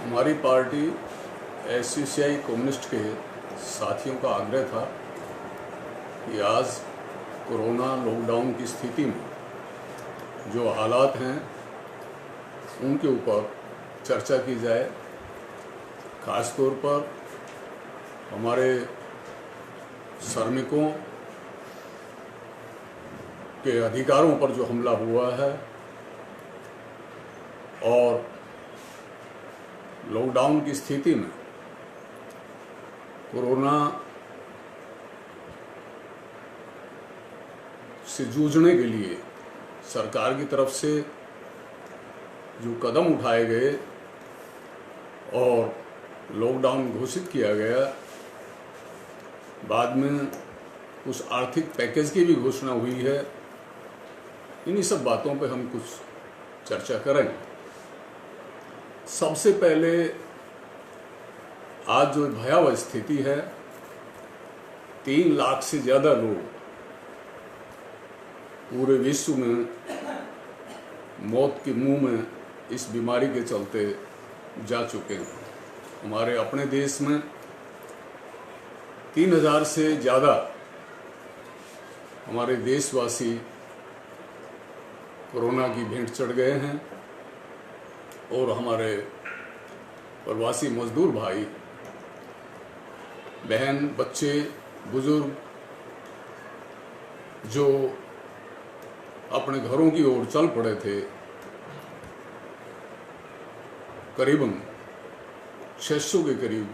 हमारी party एससीसीआई communist के साथियों का आग्रह था कि आज कोरोना लॉकडाउन की स्थिति में जो हालात हैं उनके ऊपर चर्चा की जाए। खास तौर पर हमारे श्रमिकों के अधिकारों पर जो हमला हुआ है और लॉकडाउन की स्थिति में कोरोना से जूझने के लिए सरकार की तरफ से जो कदम उठाए गए और लॉकडाउन घोषित किया गया, बाद में उस आर्थिक पैकेज की भी घोषणा हुई है, इन्हीं सब बातों पे हम कुछ चर्चा करेंगे। सबसे पहले आज जो भयावह स्थिति है, 3 लाख से ज़्यादा लोग पूरे विश्व में मौत के मुंह में इस बीमारी के चलते जा चुके हैं। हमारे अपने देश में 3000 से ज़्यादा हमारे देशवासी कोरोना की भेंट चढ़ गए हैं और हमारे प्रवासी मजदूर भाई बहन, बच्चे, बुजुर्ग जो अपने घरों की ओर चल पड़े थे, करीबन 600 के करीब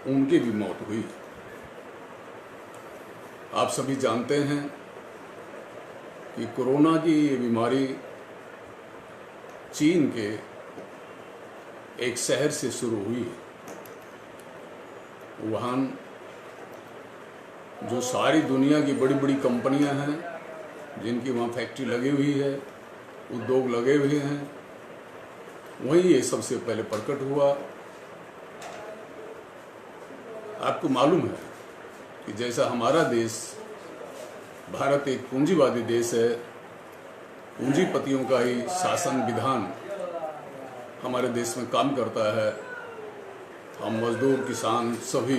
उनकी भी मौत हुई। आप सभी जानते हैं कि कोरोना की ये बीमारी चीन के एक शहर से शुरू हुई है। वुहान, जो सारी दुनिया की बड़ी बड़ी कंपनियां हैं, जिनकी वहाँ फैक्ट्री लगी हुई है, उद्योग लगे हुए हैं, वहीं ये सबसे पहले प्रकट हुआ। आपको मालूम है कि जैसा हमारा देश भारत एक पूंजीवादी देश है, पूंजीपतियों का ही शासन विधान हमारे देश में काम करता है। हम मजदूर, किसान सभी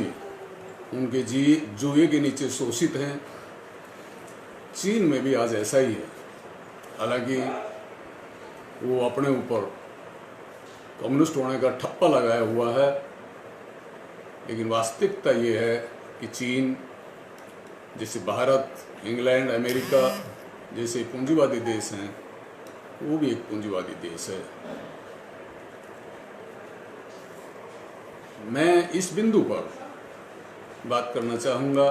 उनके जुए के नीचे शोषित हैं। चीन में भी आज ऐसा ही है। हालांकि वो अपने ऊपर कम्युनिस्ट होने का ठप्पा लगाया हुआ है, लेकिन वास्तविकता ये है कि चीन जैसे भारत, इंग्लैंड, अमेरिका जैसे पूंजीवादी देश हैं, वो भी एक पूंजीवादी देश है। मैं इस बिंदु पर बात करना चाहूँगा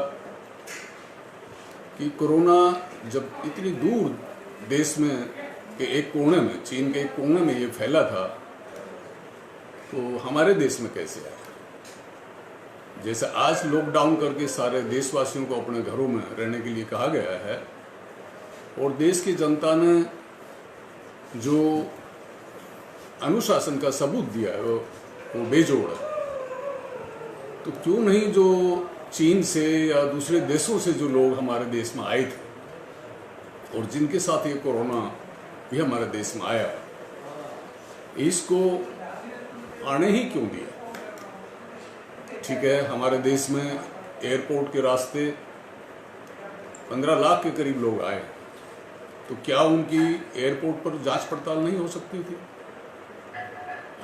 कि कोरोना जब इतनी दूर देश में के एक कोने में, चीन के एक कोने में ये फैला था, तो हमारे देश में कैसे आया। जैसे आज लॉकडाउन करके सारे देशवासियों को अपने घरों में रहने के लिए कहा गया है और देश की जनता ने जो अनुशासन का सबूत दिया है वो बेजोड़ है। तो क्यों नहीं जो चीन से या दूसरे देशों से जो लोग हमारे देश में आए थे और जिनके साथ ये कोरोना भी हमारे देश में आया, इसको आने ही क्यों दिया। ठीक है, हमारे देश में एयरपोर्ट के रास्ते 15 लाख के करीब लोग आए, तो क्या उनकी एयरपोर्ट पर जांच पड़ताल नहीं हो सकती थी?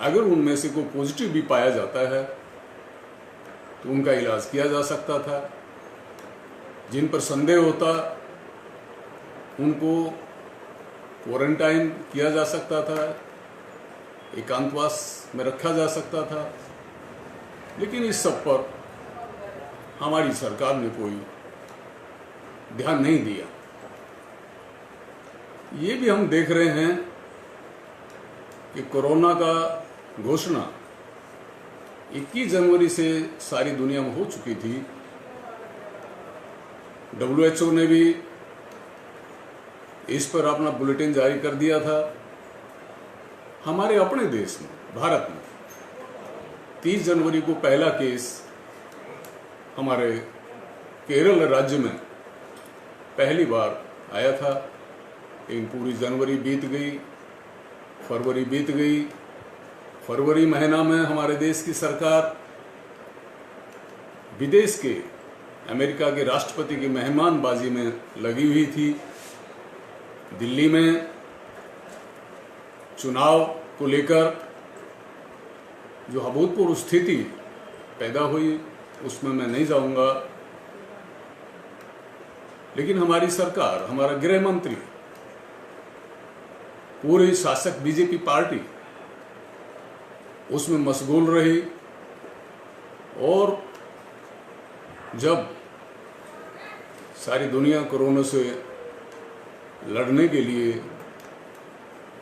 अगर उनमें से कोई पॉजिटिव भी पाया जाता है तो उनका इलाज किया जा सकता था। जिन पर संदेह होता उनको क्वारंटाइन किया जा सकता था, एकांतवास में रखा जा सकता था। लेकिन इस सब पर हमारी सरकार ने कोई ध्यान नहीं दिया। ये भी हम देख रहे हैं कि कोरोना का घोषणा 21 जनवरी से सारी दुनिया में हो चुकी थी। WHO ने भी इस पर अपना बुलेटिन जारी कर दिया था। हमारे अपने देश में, भारत में 30 जनवरी को पहला केस हमारे केरल राज्य में पहली बार आया था। लेकिन पूरी जनवरी बीत गई, फरवरी बीत गई, फरवरी महीना में हमारे देश की सरकार विदेश के अमेरिका के राष्ट्रपति की मेहमानबाजी में लगी हुई थी। दिल्ली में चुनाव को लेकर जो अभूतपूर्व स्थिति पैदा हुई उसमें मैं नहीं जाऊंगा, लेकिन हमारी सरकार, हमारा गृह मंत्री, पूरी शासक बीजेपी पार्टी उसमें मशगूल रही। और जब सारी दुनिया कोरोना से लड़ने के लिए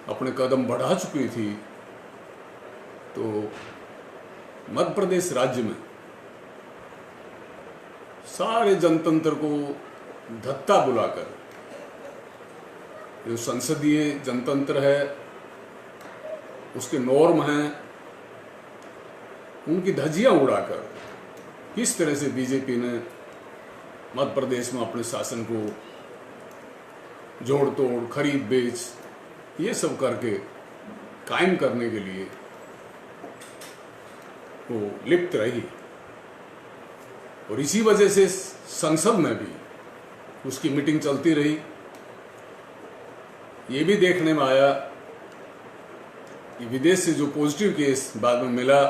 अपने कदम बढ़ा चुकी थी, तो मध्य प्रदेश राज्य में सारे जनतंत्र को धत्ता बुलाकर, जो संसदीय जनतंत्र है उसके नॉर्म हैं, उनकी धज्जियां उड़ाकर किस तरह से बीजेपी ने मध्य प्रदेश में अपने शासन को जोड़ तोड़, खरीद बेच, ये सब करके कायम करने के लिए वो लिप्त रही। और इसी वजह से संसद में भी उसकी मीटिंग चलती रही। ये भी देखने में आया कि विदेश से जो पॉजिटिव केस बाद में मिला,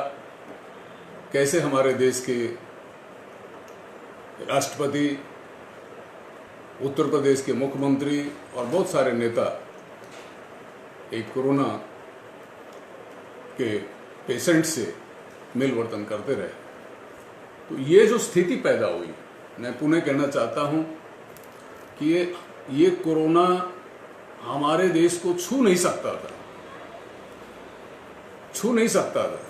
कैसे हमारे देश के राष्ट्रपति, उत्तर प्रदेश के मुख्यमंत्री और बहुत सारे नेता एक कोरोना के पेशेंट से मिलवर्तन करते रहे। तो ये जो स्थिति पैदा हुई, मैं पुनः कहना चाहता हूं कि ये कोरोना हमारे देश को छू नहीं सकता था, छू नहीं सकता था।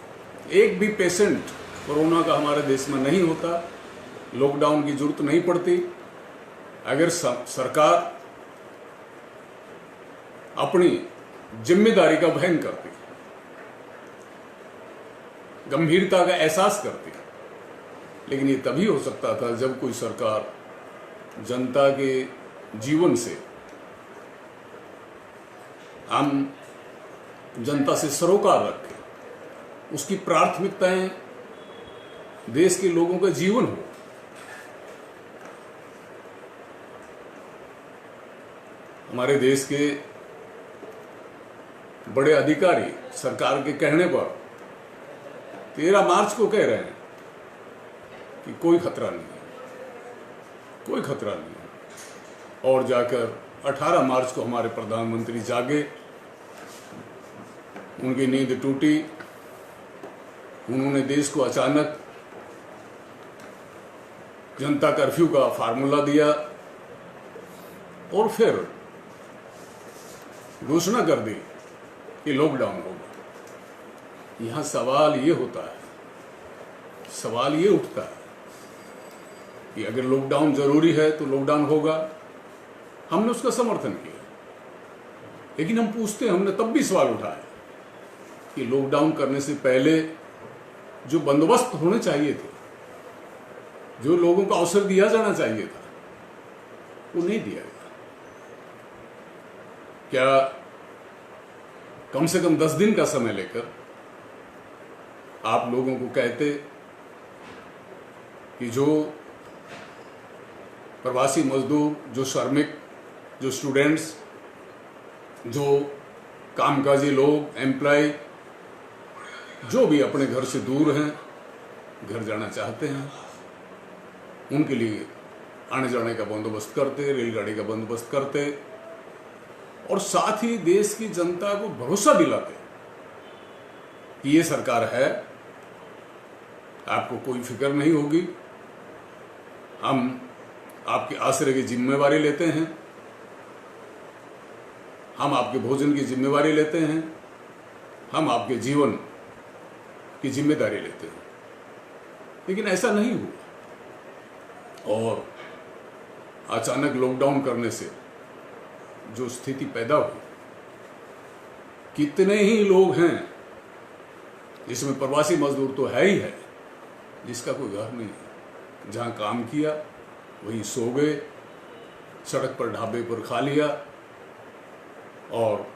एक भी पेशेंट कोरोना का हमारे देश में नहीं होता, लॉकडाउन की जरूरत नहीं पड़ती अगर सरकार अपनी जिम्मेदारी का वहन करती, गंभीरता का एहसास करती। लेकिन ये तभी हो सकता था जब कोई सरकार जनता के जीवन से, आम जनता से सरोकार रखे, उसकी प्राथमिकताएं देश के लोगों का जीवन हो। हमारे देश के बड़े अधिकारी सरकार के कहने पर 13 मार्च को कह रहे हैं कि कोई खतरा नहीं है, कोई खतरा नहीं है। और जाकर 18 मार्च को हमारे प्रधानमंत्री जागे, उनकी नींद टूटी, उन्होंने देश को अचानक जनता कर्फ्यू का फार्मूला दिया और फिर घोषणा कर दी कि लॉकडाउन होगा। यहां सवाल ये होता है, सवाल ये उठता है कि अगर लॉकडाउन जरूरी है तो लॉकडाउन होगा। हमने उसका समर्थन किया, लेकिन हम पूछते हैं, हमने तब भी सवाल उठाया कि लॉकडाउन करने से पहले जो बंदोबस्त होने चाहिए थे, जो लोगों को अवसर दिया जाना चाहिए था, वो नहीं दिया गया। क्या कम से कम 10 दिन का समय लेकर आप लोगों को कहते कि जो प्रवासी मजदूर, जो श्रमिक, जो स्टूडेंट्स, जो कामकाजी लोग, एम्प्लॉय, जो भी अपने घर से दूर हैं, घर जाना चाहते हैं, उनके लिए आने जाने का बंदोबस्त करते, रेलगाड़ी का बंदोबस्त करते और साथ ही देश की जनता को भरोसा दिलाते कि ये सरकार है, आपको कोई फिक्र नहीं होगी, हम आपके आश्रय की जिम्मेवारी लेते हैं, हम आपके भोजन की जिम्मेवारी लेते हैं, हम आपके जीवन की जिम्मेदारी लेते हैं। लेकिन ऐसा नहीं हुआ और अचानक लॉकडाउन करने से जो स्थिति पैदा हुई, कितने ही लोग हैं जिसमें प्रवासी मजदूर तो है ही है, जिसका कोई घर नहीं है, जहां काम किया वहीं सो गए, सड़क पर ढाबे पर खा लिया और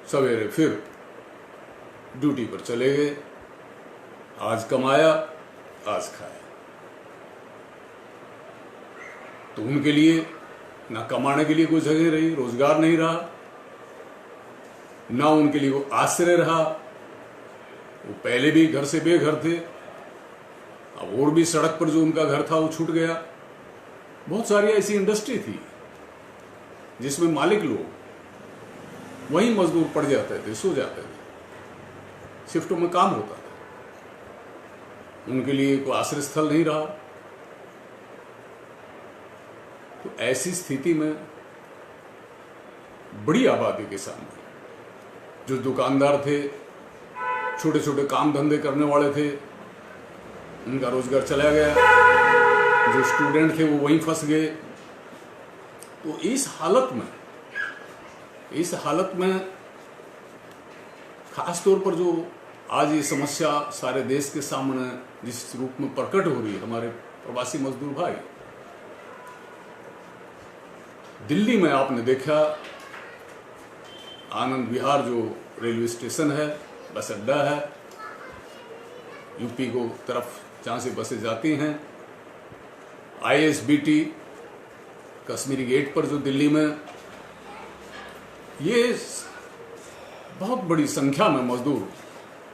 सवेरे फिर ड्यूटी पर चले गए, आज कमाया आज खाया। तो उनके लिए ना कमाने के लिए कोई जगह रही, रोजगार नहीं रहा, ना उनके लिए वो आश्रय रहा। वो पहले भी घर से बेघर थे, अब और भी सड़क पर जो उनका घर था वो छूट गया। बहुत सारी ऐसी इंडस्ट्री थी जिसमें मालिक लोग वहीं मजदूर पड़ जाते थे, सो जाते थे, शिफ्टों में काम होता था, उनके लिए कोई आश्रय स्थल नहीं रहा। तो ऐसी स्थिति में बड़ी आबादी के सामने जो दुकानदार थे, छोटे छोटे काम धंधे करने वाले थे, उनका रोजगार चला गया, जो स्टूडेंट थे वो वहीं फंस गए। तो इस हालत में खास तौर पर जो आज ये समस्या सारे देश के सामने जिस रूप में प्रकट हो रही है, हमारे प्रवासी मजदूर भाई, दिल्ली में आपने देखा आनंद विहार जो रेलवे स्टेशन है, बस अड्डा है, यूपी को तरफ जहाँ से बसें जाती हैं, ISBT कश्मीरी गेट पर जो दिल्ली में, ये बहुत बड़ी संख्या में मजदूर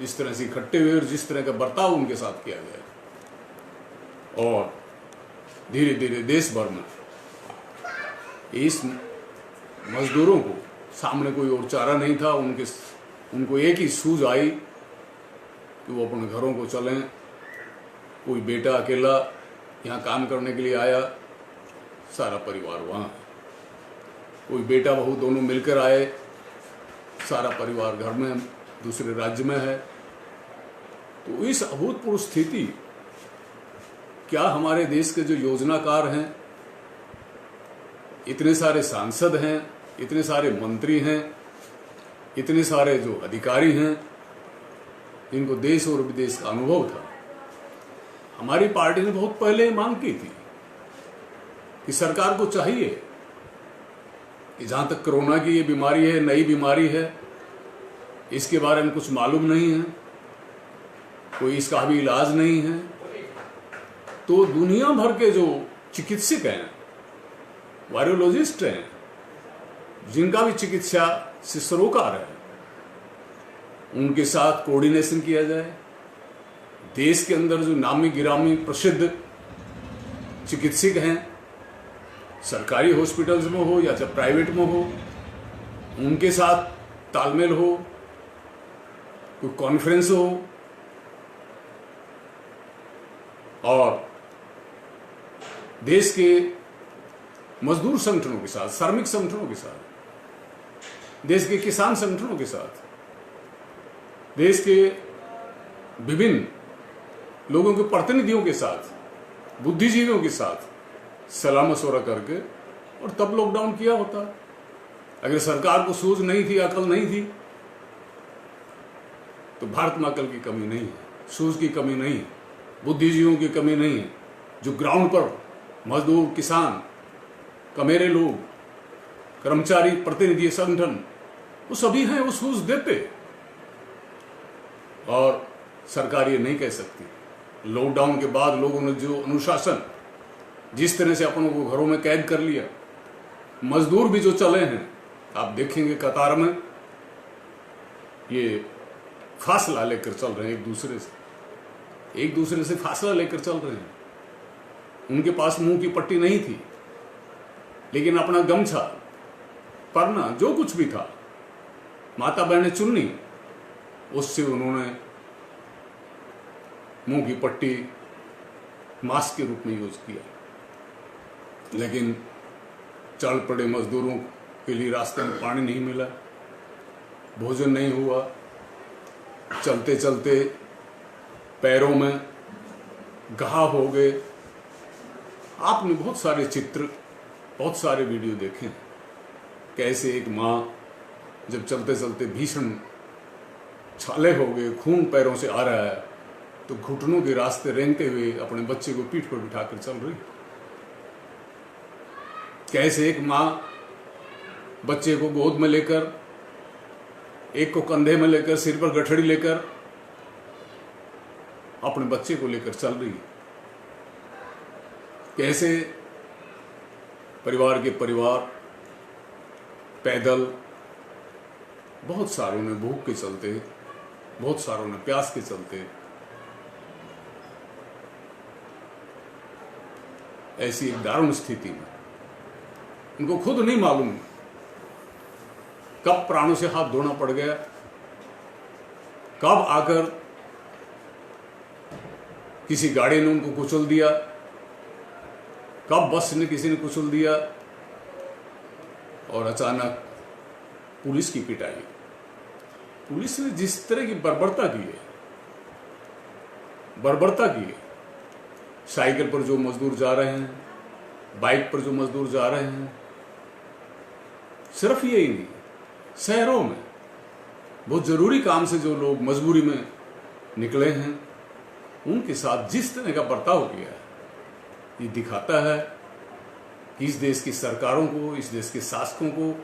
इस तरह से इकट्ठे हुए और जिस तरह का बर्ताव उनके साथ किया गया, और धीरे धीरे देश भर में इस मजदूरों को सामने कोई और चारा नहीं था। उनको एक ही सूझ आई कि वो अपने घरों को चलें। कोई बेटा अकेला यहाँ काम करने के लिए आया, सारा परिवार वहाँ है। कोई बेटा बहू दोनों मिलकर आए, सारा परिवार घर में दूसरे राज्य में है। तो इस अभूतपूर्व स्थिति, क्या हमारे देश के जो योजनाकार हैं, इतने सारे सांसद हैं, इतने सारे मंत्री हैं, इतने सारे जो अधिकारी हैं जिनको देश और विदेश का अनुभव था, हमारी पार्टी ने बहुत पहले मांग की थी कि सरकार को चाहिए कि जहाँ तक कोरोना की ये बीमारी है, नई बीमारी है, इसके बारे में कुछ मालूम नहीं है, कोई इसका भी इलाज नहीं है, तो दुनिया भर के जो चिकित्सक हैं, वायरोलॉजिस्ट हैं, जिनका भी चिकित्सा से सरोकार है, उनके साथ कोऑर्डिनेशन किया जाए। देश के अंदर जो नामी गिरामी प्रसिद्ध चिकित्सक हैं, सरकारी हॉस्पिटल्स में हो या चाहे प्राइवेट में हो, उनके साथ तालमेल हो, कोई कॉन्फ्रेंस हो, और देश के मजदूर संगठनों के साथ, श्रमिक संगठनों के साथ, देश के किसान संगठनों के साथ, देश के विभिन्न लोगों के प्रतिनिधियों के साथ, बुद्धिजीवियों के साथ सलाह मशवरा करके, और तब लॉकडाउन किया होता। अगर सरकार को सूझ नहीं थी, अकल नहीं थी, तो भारत में अकल की कमी नहीं है, सूझ की कमी नहीं है, बुद्धिजीवियों की कमी नहीं है। जो ग्राउंड पर मजदूर, किसान, कमेरे लोग, कर्मचारी, प्रतिनिधि संगठन, वो सभी हैं, वो सूझ देते। और सरकार ये नहीं कह सकती। लॉकडाउन के बाद लोगों ने जो अनुशासन, जिस तरह से अपनों को घरों में कैद कर लिया, मजदूर भी जो चले हैं, आप देखेंगे कतार में ये फासला लेकर चल रहे हैं, एक दूसरे से फासला लेकर चल रहे हैं। उनके पास मुंह की पट्टी नहीं थी, लेकिन अपना गमछा, परना, जो कुछ भी था, माता बहने चुन्नी, उससे उन्होंने मुंह की पट्टी मास्क के रूप में यूज किया। लेकिन चल पड़े मजदूरों के लिए रास्ते में पानी नहीं मिला, भोजन नहीं हुआ, चलते चलते पैरों में घाव हो गए। आपने बहुत सारे चित्र, बहुत सारे वीडियो देखे, कैसे एक माँ जब चलते चलते भीषण छाले हो गए, खून पैरों से आ रहा है, तो घुटनों के रास्ते रेंगते हुए अपने बच्चे को पीठ पर बिठाकर चल रही। कैसे एक माँ बच्चे को गोद में लेकर एक को कंधे में लेकर, सिर पर गठड़ी लेकर अपने बच्चे को लेकर चल रही है। कैसे परिवार के परिवार पैदल, बहुत सारों ने भूख के चलते, बहुत सारों ने प्यास के चलते, ऐसी एक दारुण स्थिति में उनको खुद नहीं मालूम कब प्राणों से हाथ धोना पड़ गया, कब आकर किसी गाड़ी ने उनको कुचल दिया, कब बस ने किसी ने कुचल दिया, और अचानक पुलिस की पिटाई। पुलिस ने जिस तरह की बर्बरता की है, साइकिल पर जो मजदूर जा रहे हैं, बाइक पर जो मजदूर जा रहे हैं, सिर्फ यही नहीं, शहरों में बहुत जरूरी काम से जो लोग मजबूरी में निकले हैं, उनके साथ जिस तरह का बर्ताव किया है, ये दिखाता है कि इस देश की सरकारों को, इस देश के शासकों को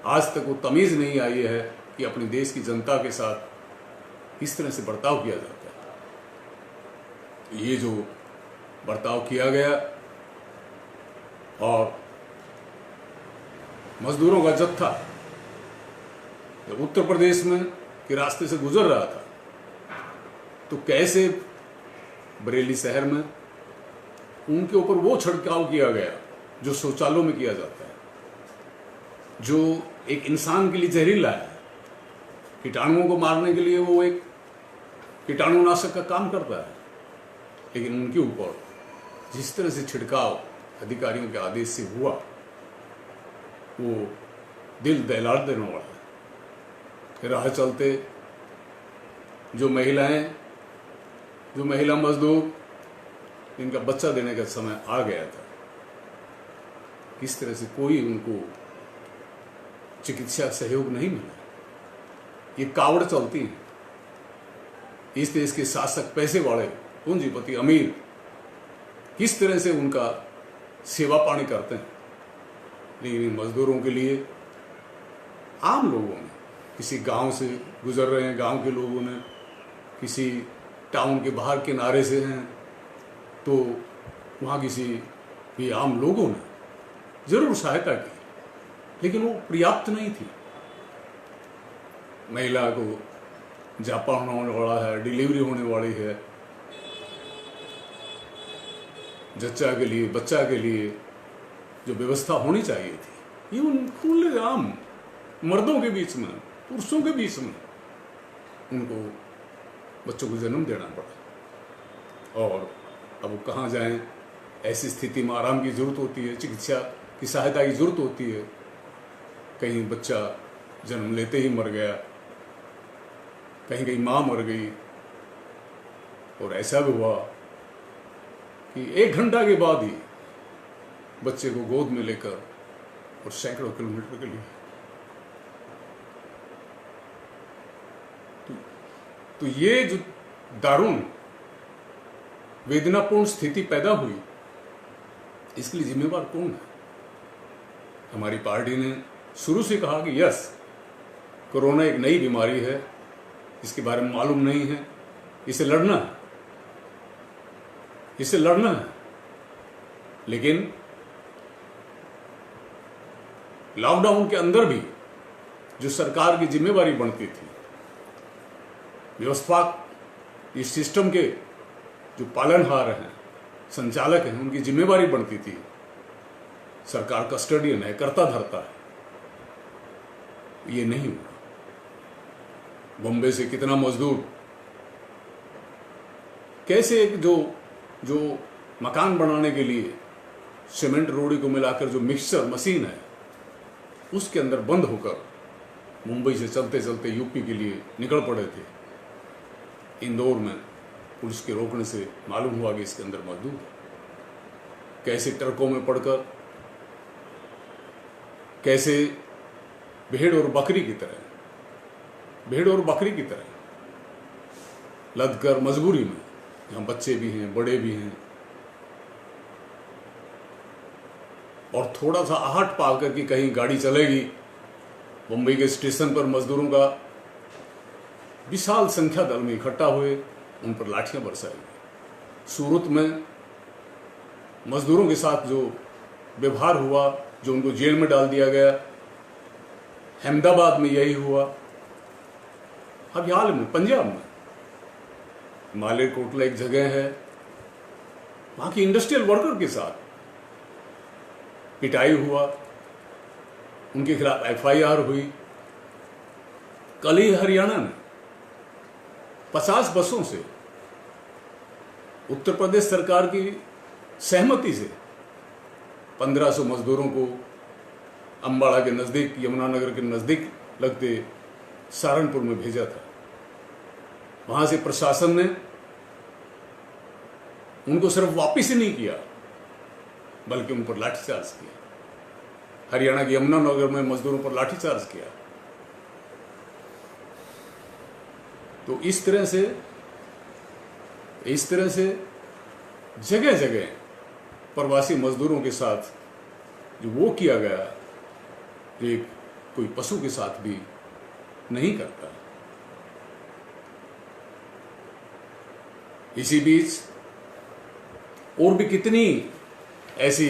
आज तक वो तमीज नहीं आई है कि अपने देश की जनता के साथ इस तरह से बर्ताव किया जाता है। ये जो बर्ताव किया गया और मजदूरों का जत्था जब उत्तर प्रदेश में के रास्ते से गुजर रहा था, तो कैसे बरेली शहर में उनके ऊपर वो छिड़काव किया गया जो शौचालयों में किया जाता है, जो एक इंसान के लिए जहरीला है, कीटाणुओं को मारने के लिए वो एक कीटाणुनाशक का काम करता है, लेकिन उनके ऊपर जिस तरह से छिड़काव अधिकारियों के आदेश से हुआ, वो दिल दहला देने वाला है। राह चलते जो महिला मजदूर, इनका बच्चा देने का समय आ गया था, किस तरह से कोई उनको चिकित्सा सहयोग नहीं मिला। ये कावड़ चलती है। इस देश के शासक, पैसे वाले, पूंजीपति, अमीर किस तरह से उनका सेवा पानी करते हैं, लेकिन इन मजदूरों के लिए, आम लोगों ने, किसी गांव से गुजर रहे हैं, गांव के लोगों ने, किसी टाउन के बाहर किनारे से हैं, तो वहाँ किसी भी आम लोगों ने जरूर सहायता की, लेकिन वो पर्याप्त नहीं थी। महिला को जापान होने वाला है, डिलीवरी होने वाली है, जच्चा के लिए, बच्चा के लिए जो व्यवस्था होनी चाहिए थी, ये उन खुले आम मर्दों के बीच में, पुरुषों के बीच में उनको बच्चों को जन्म देना पड़ा। और अब वो कहाँ जाएं? ऐसी स्थिति में आराम की जरूरत होती है, चिकित्सा की सहायता की जरूरत होती है। कहीं बच्चा जन्म लेते ही मर गया, कहीं कहीं माँ मर गई, और ऐसा भी हुआ कि 1 घंटा के बाद ही बच्चे को गोद में लेकर और सैकड़ों किलोमीटर के लिए, तो ये जो दारुण वेदनापूर्ण स्थिति पैदा हुई, इसके लिए जिम्मेवार कौन है? हमारी पार्टी ने शुरू से कहा कि यस, कोरोना एक नई बीमारी है, इसके बारे में मालूम नहीं है, इसे लड़ना है, इसे लड़ना है। लेकिन लॉकडाउन के अंदर भी जो सरकार की जिम्मेवारी बनती थी, व्यवस्था, इस सिस्टम के जो पालनहार हैं, संचालक हैं, उनकी जिम्मेवारी बनती थी। सरकार कस्टडियन है, करता धरता है, ये नहीं हुआ। बॉम्बे से कितना मजदूर, कैसे एक जो मकान बनाने के लिए सीमेंट रोड़ी को मिलाकर जो मिक्सचर मशीन है, उसके अंदर बंद होकर मुंबई से चलते चलते यूपी के लिए निकल पड़े थे। इंदौर में पुलिस के रोकने से मालूम हुआ कि इसके अंदर मजदूर है। कैसे ट्रकों में पड़कर, कैसे भेड़ और बकरी की तरह लदकर मजबूरी में, जहाँ बच्चे भी हैं, बड़े भी हैं, और थोड़ा सा आहट पाकर कि कहीं गाड़ी चलेगी मुंबई के स्टेशन पर मजदूरों का विशाल संख्या दल में इकट्ठा हुए, उन पर लाठियां बरसाई गई। सूरत में मजदूरों के साथ जो व्यवहार हुआ, जो उनको जेल में डाल दिया गया, अहमदाबाद में यही हुआ। अभी हाल में पंजाब में मालेरकोटला एक जगह है, वहां की इंडस्ट्रियल वर्कर के साथ पिटाई हुआ, उनके खिलाफ एफआईआर हुई। कल ही हरियाणा में 50 बसों से उत्तर प्रदेश सरकार की सहमति से 1500 मजदूरों को अंबाला के नजदीक, यमुनानगर के नजदीक लगते सहारनपुर में भेजा था। वहां से प्रशासन ने उनको सिर्फ वापिस ही नहीं किया, बल्कि उन पर लाठीचार्ज किया। हरियाणा के यमुनानगर में मजदूरों पर लाठीचार्ज किया। तो इस तरह से जगह जगह प्रवासी मजदूरों के साथ जो वो किया गया, ये कोई पशु के साथ भी नहीं करता। इसी बीच और भी कितनी ऐसी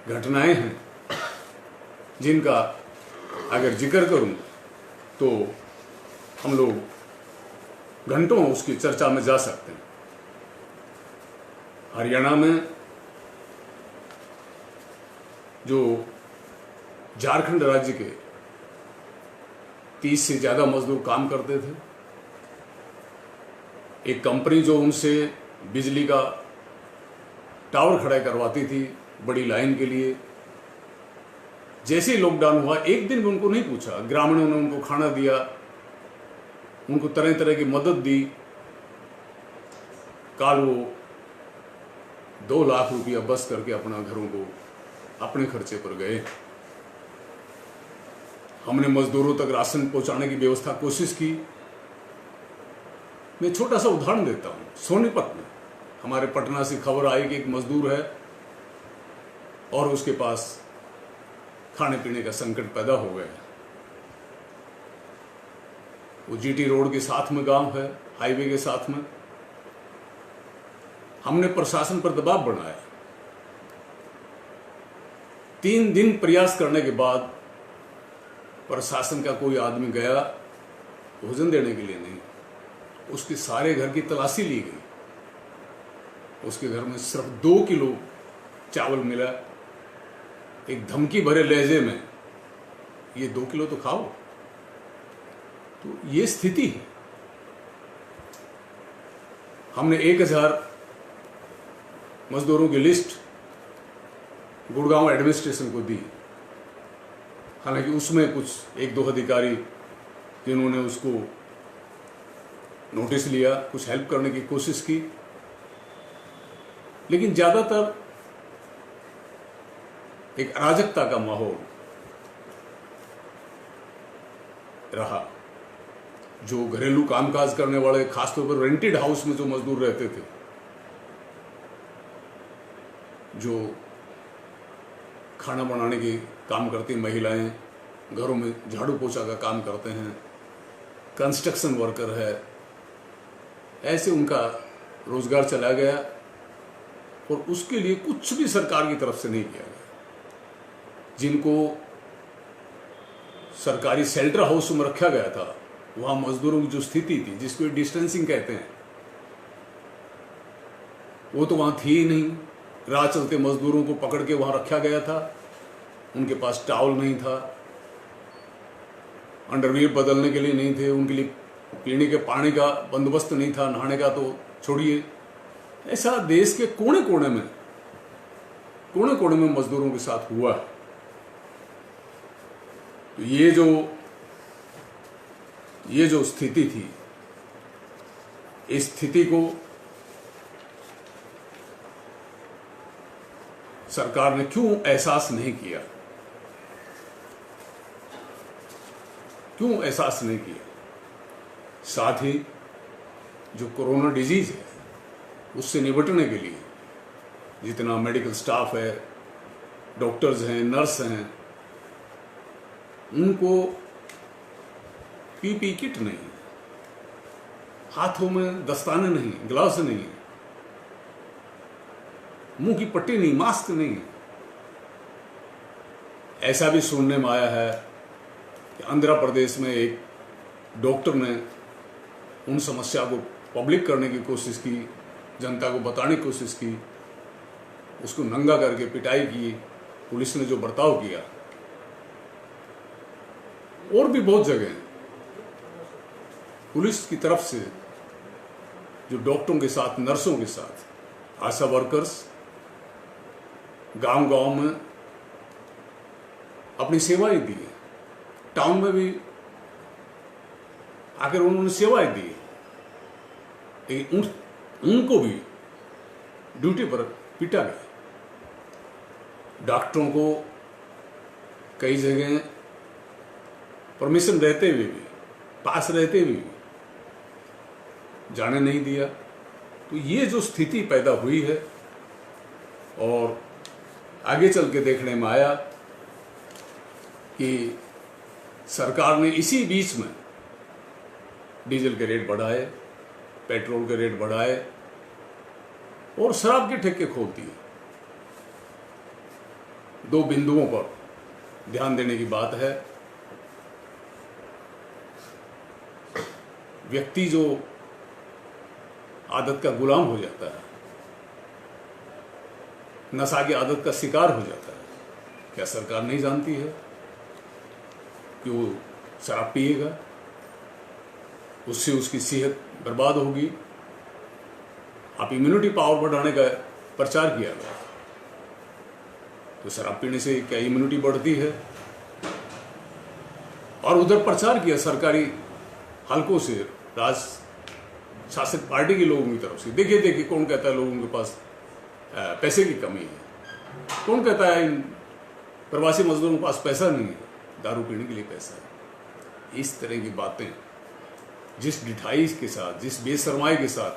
घटनाएं हैं जिनका अगर जिक्र करूं तो हम लोग घंटों उसकी चर्चा में जा सकते हैं। हरियाणा में जो झारखंड राज्य के 30 से ज्यादा मजदूर काम करते थे, एक कंपनी जो उनसे बिजली का टावर खड़ा करवाती थी बड़ी लाइन के लिए, जैसे ही लॉकडाउन हुआ एक दिन भी उनको नहीं पूछा। ग्रामीणों ने उनको खाना दिया, उनको तरह तरह की मदद दी। कल वो 2 लाख रुपया बस करके अपना घरों को अपने खर्चे पर गए। हमने मजदूरों तक राशन पहुंचाने की व्यवस्था कोशिश की। मैं छोटा सा उदाहरण देता हूं। सोनीपत में हमारे पटना से खबर आई कि एक मजदूर है और उसके पास खाने पीने का संकट पैदा हो गया। वो जीटी रोड के साथ में गांव है, हाईवे के साथ में। हमने प्रशासन पर दबाव बनाया। 3 दिन प्रयास करने के बाद प्रशासन का कोई आदमी गया भोजन देने के लिए नहीं, उसके सारे घर की तलाशी ली गई। उसके घर में सिर्फ 2 किलो चावल मिला। एक धमकी भरे लहजे में, ये 2 किलो तो खाओ। तो ये स्थिति है। हमने 1000 मजदूरों की लिस्ट गुड़गांव एडमिनिस्ट्रेशन को दी। हालांकि उसमें कुछ 1-2 अधिकारी जिन्होंने उसको नोटिस लिया, कुछ हेल्प करने की कोशिश की, लेकिन ज्यादातर एक अराजकता का माहौल रहा। जो घरेलू कामकाज करने वाले, खासतौर पर रेंटेड हाउस में जो मजदूर रहते थे, जो खाना बनाने की काम करती महिलाएं, घरों में झाड़ू पोछा का काम करते हैं, कंस्ट्रक्शन वर्कर है, ऐसे उनका रोजगार चला गया और उसके लिए कुछ भी सरकार की तरफ से नहीं किया गया। जिनको सरकारी शेल्टर हाउस में रखा गया था, वहां मजदूरों की जो स्थिति थी, जिसको डिस्टेंसिंग कहते हैं, वो तो वहां थी ही नहीं। राह चलते मजदूरों को पकड़ के वहां रखा गया था। उनके पास टॉवल नहीं था, अंडरवियर बदलने के लिए नहीं थे, उनके लिए पीने के पानी का बंदोबस्त नहीं था, नहाने का तो छोड़िए। ऐसा देश के कोने कोने में मजदूरों के साथ हुआ है। तो ये जो स्थिति थी, इस स्थिति को सरकार ने क्यों एहसास नहीं किया? क्यों एहसास नहीं किया? साथ ही जो कोरोना डिजीज है, उससे निपटने के लिए जितना मेडिकल स्टाफ है, डॉक्टर्स हैं, नर्स हैं, उनको पीपी किट नहीं, हाथों में दस्ताने नहीं, ग्लव्स नहीं, मुंह की पट्टी नहीं, मास्क नहीं। ऐसा भी सुनने में आया है कि आंध्र प्रदेश में एक डॉक्टर ने उन समस्या को पब्लिक करने की कोशिश की, जनता को बताने की कोशिश की, उसको नंगा करके पिटाई की, पुलिस ने जो बर्ताव किया। और भी बहुत जगह पुलिस की तरफ से जो डॉक्टरों के साथ, नर्सों के साथ, आशा वर्कर्स गांव-गांव में अपनी सेवाएं दी, टाउन में भी आकर उन्होंने सेवाएं दी, लेकिन उनको भी ड्यूटी पर पीटा गया। डॉक्टरों को कई जगह परमिशन रहते हुए भी, पास रहते हुए भी जाने नहीं दिया। तो ये जो स्थिति पैदा हुई है, और आगे चल के देखने में आया कि सरकार ने इसी बीच में डीजल के रेट बढ़ाए, पेट्रोल के रेट बढ़ाए और शराब के ठेके खोल दिए। दो बिंदुओं पर ध्यान देने की बात है। व्यक्ति जो आदत का गुलाम हो जाता है, नशा की आदत का शिकार हो जाता है, क्या सरकार नहीं जानती है कि वो शराब पिएगा, उससे उसकी सेहत बर्बाद होगी। आप इम्यूनिटी पावर बढ़ाने का प्रचार किया गया, तो शराब पीने से क्या इम्यूनिटी बढ़ती है? और उधर प्रचार किया सरकारी हलकों से, राज शासित पार्टी के लोगों की तरफ से, देखिए देखिए कौन कहता है लोगों के पास पैसे की कमी है, कौन कहता है इन प्रवासी मजदूरों के पास पैसा नहीं है, दारू पीने के लिए पैसा है। इस तरह की बातें जिस ढिठाई के साथ, जिस बेशर्माई के साथ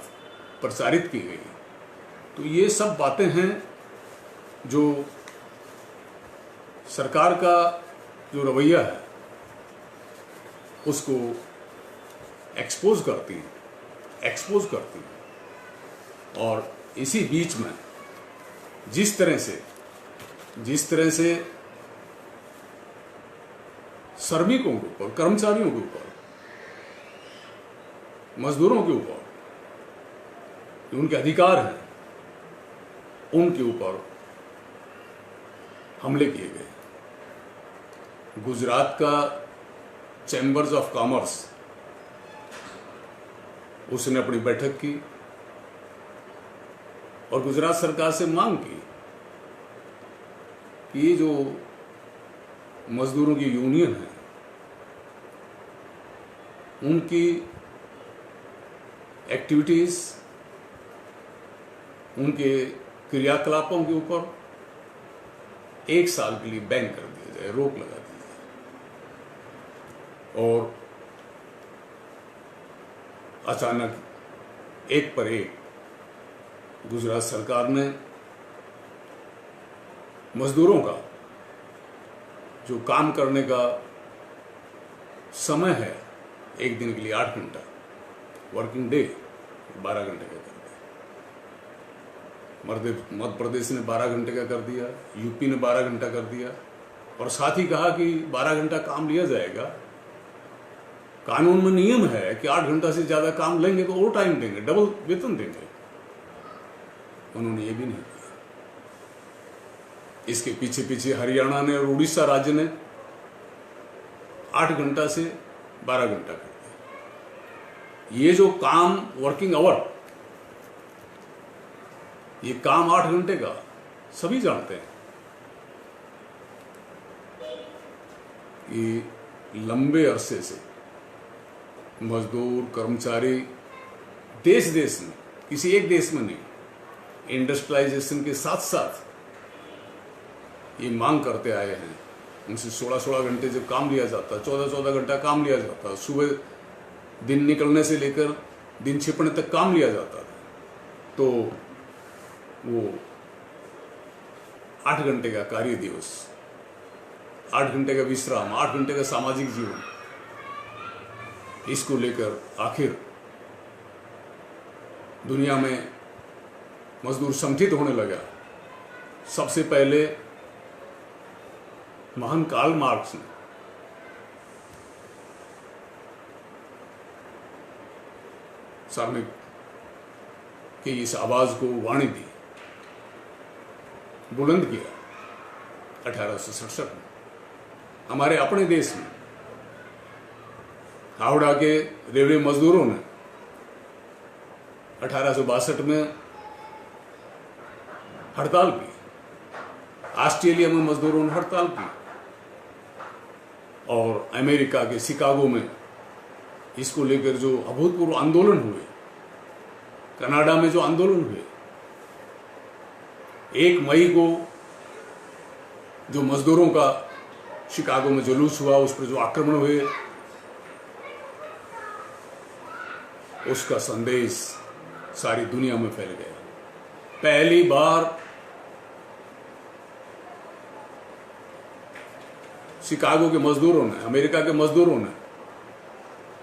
प्रचारित की गई, तो ये सब बातें हैं जो सरकार का जो रवैया है उसको एक्सपोज करती हैं। और इसी बीच में जिस तरह से श्रमिकों के ऊपर, कर्मचारियों के ऊपर, मजदूरों के ऊपर उनके अधिकार हैं, उनके ऊपर हमले किए गए। गुजरात का चैम्बर्स ऑफ कॉमर्स, उसने अपनी बैठक की और गुजरात सरकार से मांग की कि ये जो मजदूरों की यूनियन है, उनकी एक्टिविटीज, उनके क्रियाकलापों के ऊपर 1 साल के लिए बैन कर दिया जाए, रोक लगा दी जाए। और अचानक एक पर एक गुजरात सरकार ने मजदूरों का जो काम करने का समय है, एक दिन के लिए 8 घंटा वर्किंग डे, 12 घंटे का कर दिया। मध्य प्रदेश ने 12 घंटे का कर दिया, यूपी ने 12 घंटा कर दिया, और साथ ही कहा कि 12 घंटा काम लिया जाएगा। कानून में नियम है कि 8 घंटा से ज्यादा काम लेंगे तो ओवर टाइम देंगे, डबल वेतन देंगे। उन्होंने ये भी नहीं किया। इसके पीछे पीछे हरियाणा ने और उड़ीसा राज्य ने 8 घंटा से 12 घंटा कर दिया। ये जो काम, वर्किंग आवर, ये काम 8 घंटे का, सभी जानते हैं कि लंबे अरसे से मजदूर, कर्मचारी देश देश में, किसी एक देश में नहीं, इंडस्ट्रियलाइजेशन के साथ साथ ये मांग करते आए हैं। उनसे 16-16 घंटे जब काम लिया जाता, 14-14 घंटा काम लिया जाता, सुबह दिन निकलने से लेकर दिन छिपने तक काम लिया जाता था, तो वो 8 घंटे का कार्य दिवस 8 घंटे का विश्राम, 8 घंटे का सामाजिक जीवन, इसको लेकर आखिर दुनिया में मजदूर संगठित होने लगा। सबसे पहले महान कार्ल मार्क्स ने श्रमिक की इस आवाज को वाणी दी, बुलंद किया 1867 में। हमारे अपने देश में हावड़ा के रेलवे मजदूरों ने 1862 में हड़ताल की। ऑस्ट्रेलिया में मजदूरों ने हड़ताल की और अमेरिका के शिकागो में इसको लेकर जो अभूतपूर्व आंदोलन हुए, कनाडा में जो आंदोलन हुए, 1 मई को जो मजदूरों का शिकागो में जुलूस हुआ, उस पर जो आक्रमण हुए, उसका संदेश सारी दुनिया में फैल गया। पहली बार शिकागो के मजदूरों ने, अमेरिका के मजदूरों ने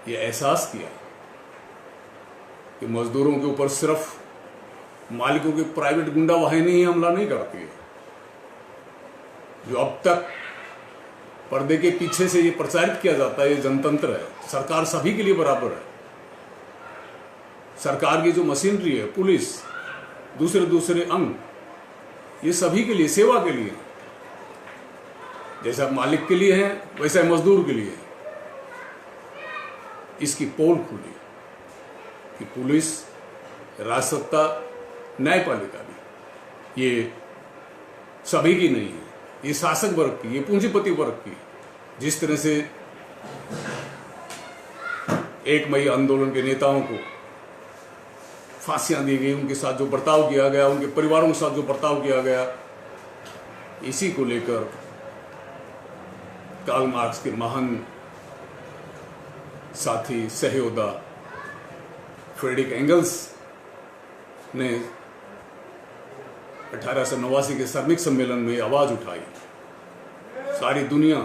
यह एहसास किया कि मजदूरों के ऊपर सिर्फ मालिकों की प्राइवेट गुंडा वाहिनी ही हमला नहीं करती है। जो अब तक पर्दे के पीछे से ये प्रचारित किया जाता है, ये जनतंत्र है, सरकार सभी के लिए बराबर है। सरकार की जो मशीनरी है, पुलिस, दूसरे अंग, ये सभी के लिए, सेवा के लिए, जैसा मालिक के लिए है वैसा मजदूर के लिए है। इसकी पोल खुली कि पुलिस, राजसत्ता, न्यायपालिका भी ये सभी की नहीं है, ये शासक वर्ग की, ये पूंजीपति वर्ग की। जिस तरह से 1 मई आंदोलन के नेताओं को फांसियां दी गई, उनके साथ जो बर्ताव किया गया, उनके परिवारों के साथ जो बर्ताव किया गया, इसी को लेकर कार्ल मार्क्स के महान साथी सहयोद्धा फ्रेडरिक एंगल्स ने 1889 के श्रमिक सम्मेलन में आवाज उठाई, सारी दुनिया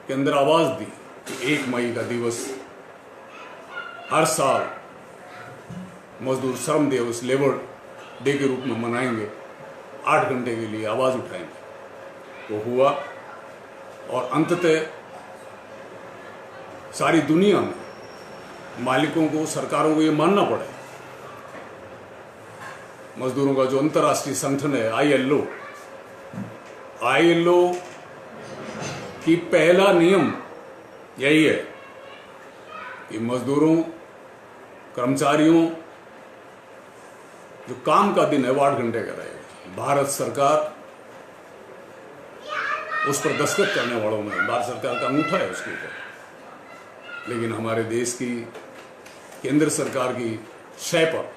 के अंदर आवाज दी कि 1 मई का दिवस हर साल मजदूर श्रम दिवस, लेबर डे के रूप में मनाएंगे, 8 घंटे के लिए आवाज उठाएंगे। वो हुआ और अंततः सारी दुनिया में मालिकों को, सरकारों को ये मानना पड़े। मजदूरों का जो अंतर्राष्ट्रीय संगठन है ILO की पहला नियम यही है कि मजदूरों, कर्मचारियों, जो काम का दिन है वो 8 घंटे का रहेगा। भारत सरकार उस पर दस्तखत करने वालों में भारत सरकार का अंगूठा है उसके ऊपर, लेकिन हमारे देश की केंद्र सरकार की शय पर,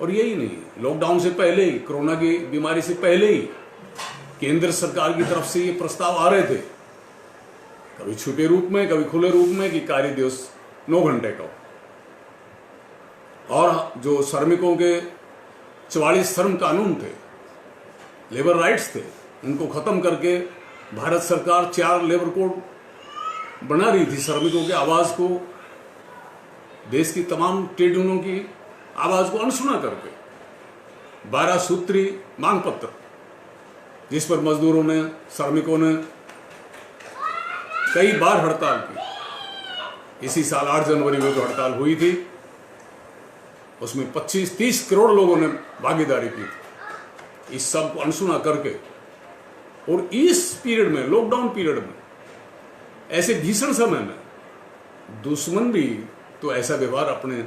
और यही नहीं, लॉकडाउन से पहले ही, कोरोना की बीमारी से पहले ही केंद्र सरकार की तरफ से ये प्रस्ताव आ रहे थे, कभी छुपे रूप में, कभी खुले रूप में, कि कार्य दिवस 9 घंटे का हो। और जो श्रमिकों के 44 श्रम कानून थे, लेबर राइट्स थे, उनको खत्म करके भारत सरकार 4 लेबर कोड बना रही थी। श्रमिकों की आवाज को, देश की तमाम ट्रेड यूनियनों की आवाज को अनसुना करके 12 सूत्री मांग पत्र, जिस पर मजदूरों ने, श्रमिकों ने कई बार हड़ताल की। इसी साल 8 जनवरी में जो हड़ताल हुई थी, उसमें 25-30 करोड़ लोगों ने भागीदारी की थी। इस सब को अनसुना करके, और इस पीरियड में, लॉकडाउन पीरियड में, ऐसे भीषण समय में, दुश्मन भी तो ऐसा व्यवहार अपने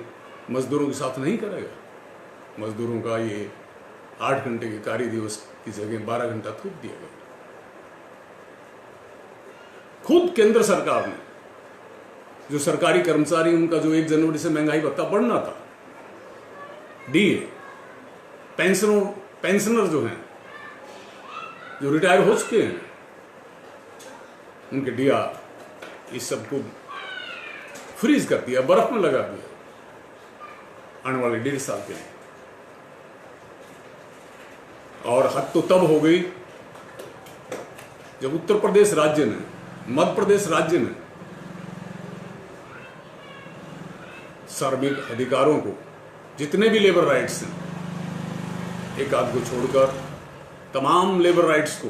मजदूरों के साथ नहीं करेगा। मजदूरों का ये 8 घंटे के कार्य दिवस की जगह 12 घंटा थूक दिया गया। खुद केंद्र सरकार ने, जो सरकारी कर्मचारी, उनका जो 1 जनवरी से महंगाई भत्ता बढ़ना था, DA, पेंशनर जो हैं, जो रिटायर हो चुके हैं, उनके DA इस सबको फ्रीज कर दिया, बर्फ में लगा दिया आने वाले 1.5 साल के लिए। और हद तो तब हो गई जब उत्तर प्रदेश राज्य ने, मध्य प्रदेश राज्य ने श्रमिक अधिकारों को, जितने भी लेबर राइट्स हैं, एक आध को छोड़कर तमाम लेबर राइट्स को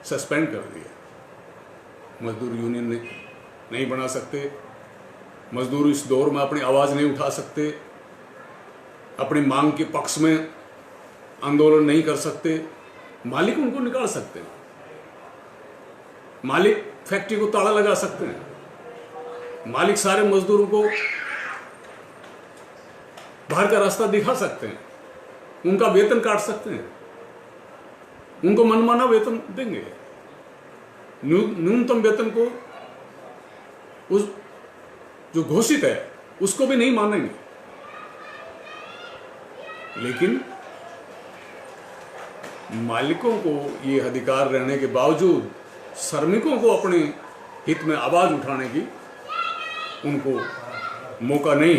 सस्पेंड कर दिया। मजदूर यूनियन नहीं बना सकते, मजदूर इस दौर में अपनी आवाज नहीं उठा सकते, अपनी मांग के पक्ष में आंदोलन नहीं कर सकते। मालिक उनको निकाल सकते हैं, मालिक फैक्ट्री को ताला लगा सकते हैं, मालिक सारे मजदूरों को बाहर का रास्ता दिखा सकते हैं, उनका वेतन काट सकते हैं, उनको मनमाना वेतन देंगे, न्यूनतम वेतन को उस जो घोषित है उसको भी नहीं मानेंगे। लेकिन मालिकों को ये अधिकार रहने के बावजूद श्रमिकों को अपने हित में आवाज उठाने की उनको मौका नहीं।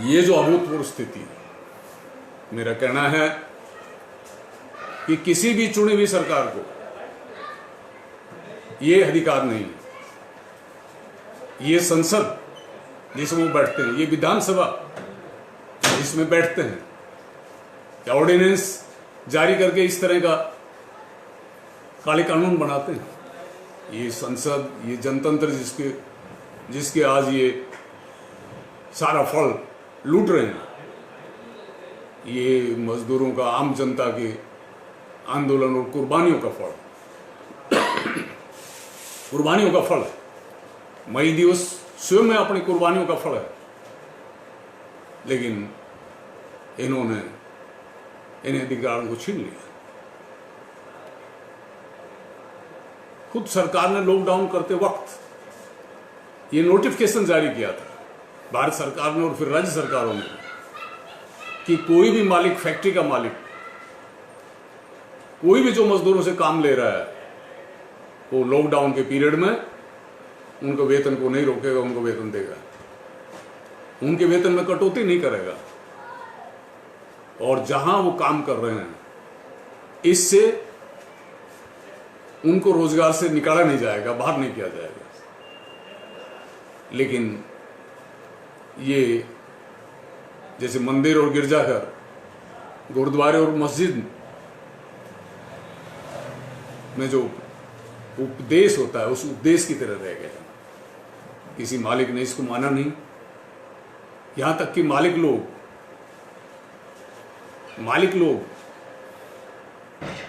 ये जो अभूतपूर्व स्थिति, मेरा कहना है कि किसी भी चुनी हुई सरकार को ये अधिकार नहीं है। ये संसद जिसमें वो बैठते हैं, ये विधानसभा जिसमें बैठते हैं, क्या ऑर्डिनेंस जारी करके इस तरह का काले कानून बनाते हैं? ये संसद, ये जनतंत्र जिसके आज ये सारा फल लूट रहे हैं, ये मजदूरों का, आम जनता के आंदोलन और कुर्बानियों का फल कुर्बानियों का फल है। मई दिवस स्वयं में अपनी कुर्बानियों का फल है। लेकिन इन्होंने इन अधिकारों को छीन लिया। खुद सरकार ने लॉकडाउन करते वक्त ये नोटिफिकेशन जारी किया था, भारत सरकार ने और फिर राज्य सरकारों ने, कि कोई भी मालिक, फैक्ट्री का मालिक, कोई भी जो मजदूरों से काम ले रहा है, वो लॉकडाउन के पीरियड में उनको वेतन को नहीं रोकेगा, उनको वेतन देगा, उनके वेतन में कटौती नहीं करेगा। और जहां वो काम कर रहे हैं, इससे उनको रोजगार से निकाला नहीं जाएगा, बाहर नहीं किया जाएगा। लेकिन ये जैसे मंदिर और गिरजाघर, गुरुद्वारे और मस्जिद में जो उपदेश होता है, उस उपदेश की तरह रह गए। किसी मालिक ने इसको माना नहीं। यहां तक कि मालिक लोग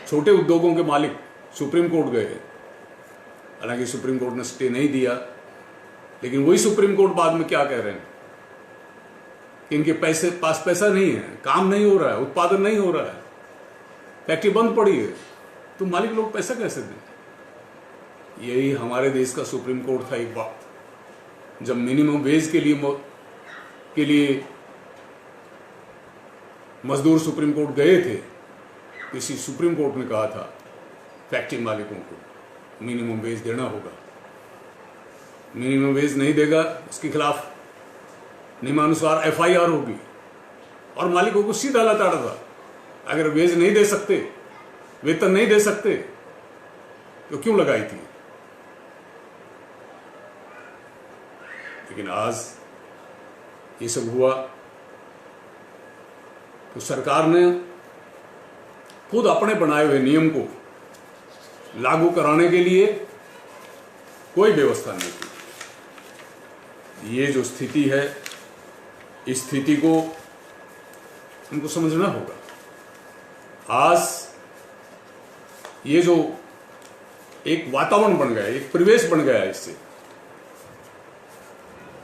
छोटे उद्योगों के मालिक सुप्रीम कोर्ट गए। हालांकि सुप्रीम कोर्ट ने स्टे नहीं दिया, लेकिन वही सुप्रीम कोर्ट बाद में क्या कह रहे हैं कि इनके पास पैसा नहीं है, काम नहीं हो रहा है, उत्पादन नहीं हो रहा है, फैक्ट्री बंद पड़ी है, तो मालिक लोग पैसा कैसे दें? यही हमारे देश का सुप्रीम कोर्ट था एक बात, जब मिनिमम वेज के लिए मजदूर सुप्रीम कोर्ट गए थे। किसी सुप्रीम कोर्ट ने कहा था फैक्ट्री मालिकों को मिनिमम वेज देना होगा। मिनिमम वेज नहीं देगा, उसके खिलाफ नियमानुसार FIR होगी। और मालिकों को सीधा लताड़ा था, अगर वेज नहीं दे सकते, वेतन नहीं दे सकते, तो क्यों लगाई थी? लेकिन आज ये सब हुआ तो सरकार ने खुद अपने बनाए हुए नियम को लागू कराने के लिए कोई व्यवस्था नहीं की। ये जो स्थिति है, इस स्थिति को उनको समझना होगा। आज ये जो एक वातावरण बन गया, एक परिवेश बन गया है, इससे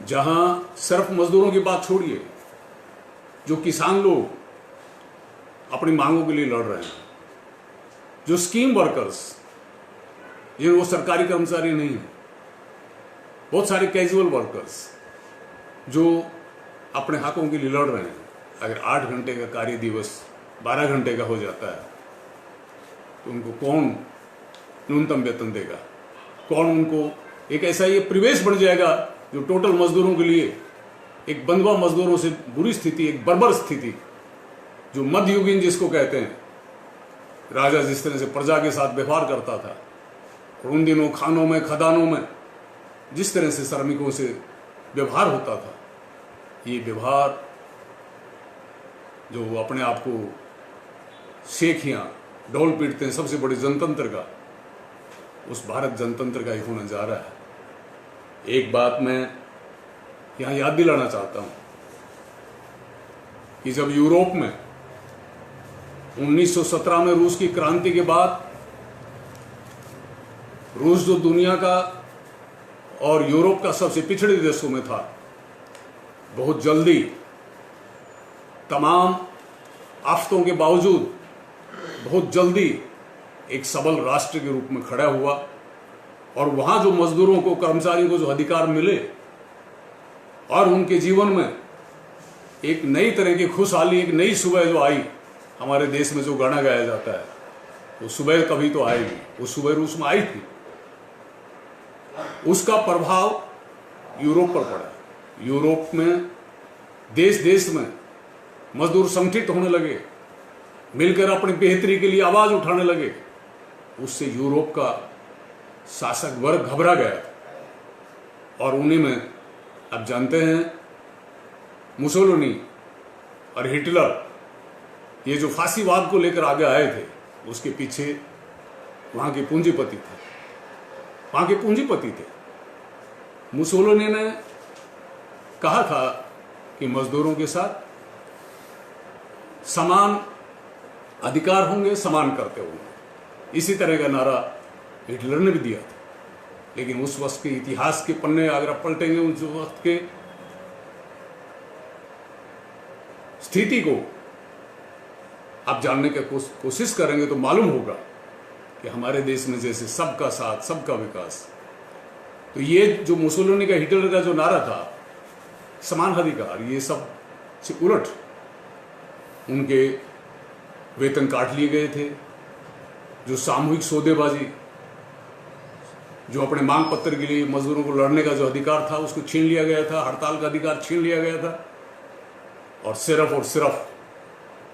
जहां सिर्फ मजदूरों की बात छोड़िए, जो किसान लोग अपनी मांगों के लिए लड़ रहे हैं, जो स्कीम वर्कर्स, ये वो सरकारी कर्मचारी नहीं है, बहुत सारे कैजुअल वर्कर्स जो अपने हकों के लिए लड़ रहे हैं। अगर 8 घंटे का कार्य दिवस 12 घंटे का हो जाता है, तो उनको कौन न्यूनतम वेतन देगा? कौन उनको, एक ऐसा ये परिवेश बन जाएगा जो टोटल मजदूरों के लिए एक बंधुआ मजदूरों से बुरी स्थिति, एक बर्बर स्थिति, जो मध्ययुगीन जिसको कहते हैं, राजा जिस तरह से प्रजा के साथ व्यवहार करता था, और उन दिनों खानों में, खदानों में जिस तरह से श्रमिकों से व्यवहार होता था, ये व्यवहार जो अपने आप को शेखियाँ ढोल पीटते हैं सबसे बड़े जनतंत्र का, उस भारत जनतंत्र का ही होने जा रहा है। एक बात मैं यहाँ याद दिलाना चाहता हूँ कि जब यूरोप में 1917 में रूस की क्रांति के बाद रूस जो दुनिया का और यूरोप का सबसे पिछड़े देशों में था, बहुत जल्दी तमाम आफतों के बावजूद बहुत जल्दी एक सबल राष्ट्र के रूप में खड़ा हुआ, और वहां जो मजदूरों को, कर्मचारियों को जो अधिकार मिले और उनके जीवन में एक नई तरह की खुशहाली, एक नई सुबह जो आई, हमारे देश में जो गाना गाया जाता है, वो सुबह कभी तो आएगी, वो सुबह रूस में आई थी। उसका प्रभाव यूरोप पर पड़ा। यूरोप में देश देश में मजदूर संगठित होने लगे, मिलकर अपनी बेहतरी के लिए आवाज उठाने लगे। उससे यूरोप का शासक वर्ग घबरा गया, और उन्हीं में आप जानते हैं मुसोलिनी और हिटलर, ये जो फांसीवाद को लेकर आगे आए थे, उसके पीछे वहां के पूंजीपति थे, वहां के पूंजीपति थे। मुसोलिनी ने कहा था कि मजदूरों के साथ समान अधिकार होंगे, समान करते होंगे। इसी तरह का नारा हिटलर ने भी दिया था। लेकिन उस वक्त के इतिहास के पन्ने अगर आप पलटेंगे, उस वक्त के स्थिति को आप जानने की कोशिश करेंगे तो मालूम होगा कि हमारे देश में जैसे सबका साथ, सबका विकास, तो ये जो मुसोलिनी का, हिटलर का जो नारा था समान अधिकार, ये सब से उलट उनके वेतन काट लिए गए थे। जो सामूहिक सौदेबाजी, जो अपने मांग पत्र के लिए मजदूरों को लड़ने का जो अधिकार था, उसको छीन लिया गया था। हड़ताल का अधिकार छीन लिया गया था, और सिर्फ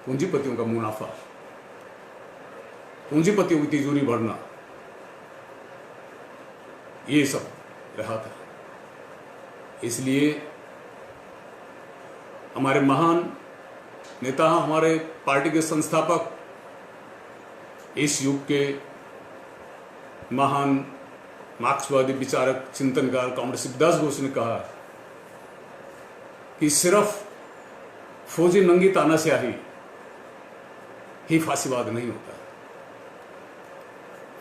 पूंजीपतियों का मुनाफा, पूंजीपतियों की तिजोरी भरना, ये सब रहा था। इसलिए हमारे महान नेता, हमारे पार्टी के संस्थापक, इस युग के महान मार्क्सवादी विचारक, चिंतनकार कॉमरेड शिवदास घोष ने कहा कि सिर्फ फौजी नंगी तानाशाही ही फांसीवाद नहीं होता।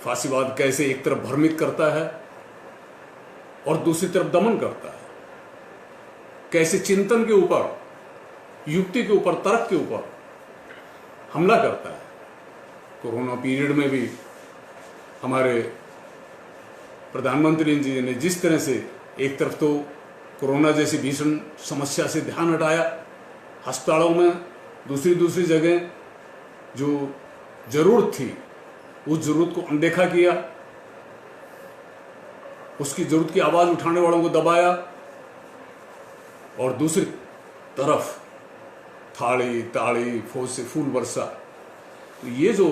फांसीवाद कैसे एक तरफ भ्रमित करता है और दूसरी तरफ दमन करता है, कैसे चिंतन के ऊपर, युक्ति के ऊपर, तर्क के ऊपर हमला करता है। कोरोना पीरियड में भी हमारे प्रधानमंत्री जी ने जिस तरह से एक तरफ तो कोरोना जैसी भीषण समस्या से ध्यान हटाया, अस्पतालों में दूसरी जगह जो जरूरत थी उस जरूरत को अनदेखा किया, उसकी जरूरत की आवाज उठाने वालों को दबाया, और दूसरी तरफ थाली ताड़ी, फौज से फूल बरसा। तो ये जो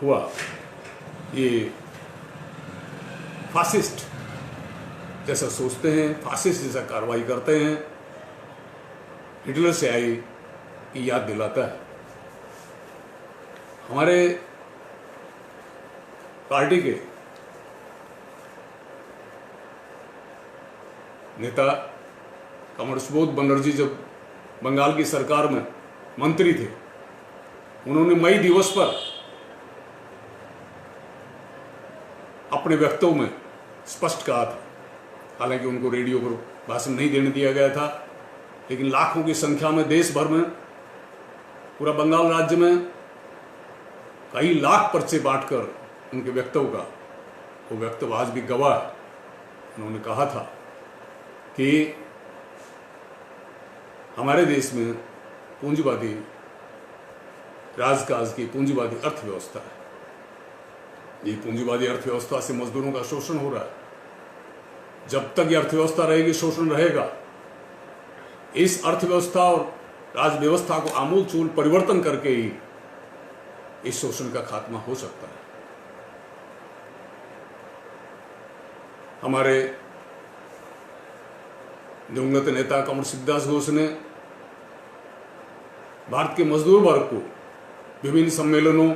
हुआ, ये फासिस्ट जैसा सोचते हैं, फासिस्ट जैसा कार्रवाई करते हैं, हिटलर से आई की याद दिलाता है। हमारे पार्टी के नेता कॉमरेड सुबोध बनर्जी जब बंगाल की सरकार में मंत्री थे, उन्होंने मई दिवस पर अपने वक्तव्य में स्पष्ट कहा था, हालांकि उनको रेडियो पर भाषण नहीं देने दिया गया था, लेकिन लाखों की संख्या में देश भर में, पूरा बंगाल राज्य में कई लाख पर्चे बांटकर उनके वक्तव्य का, वो वक्तव्य आज भी गवाह है। उन्होंने कहा था कि हमारे देश में पूंजीवादी राजकाज की पूंजीवादी अर्थव्यवस्था है। ये पूंजीवादी अर्थव्यवस्था से मजदूरों का शोषण हो रहा है। जब तक ये अर्थव्यवस्था रहेगी, शोषण रहेगा। इस अर्थव्यवस्था और राज व्यवस्था को आमूल चूल परिवर्तन करके ही इस शोषण का खात्मा हो सकता है। हमारे दिवंगत नेता कमर सिद्धास घोष ने भारत के मजदूर वर्ग को विभिन्न सम्मेलनों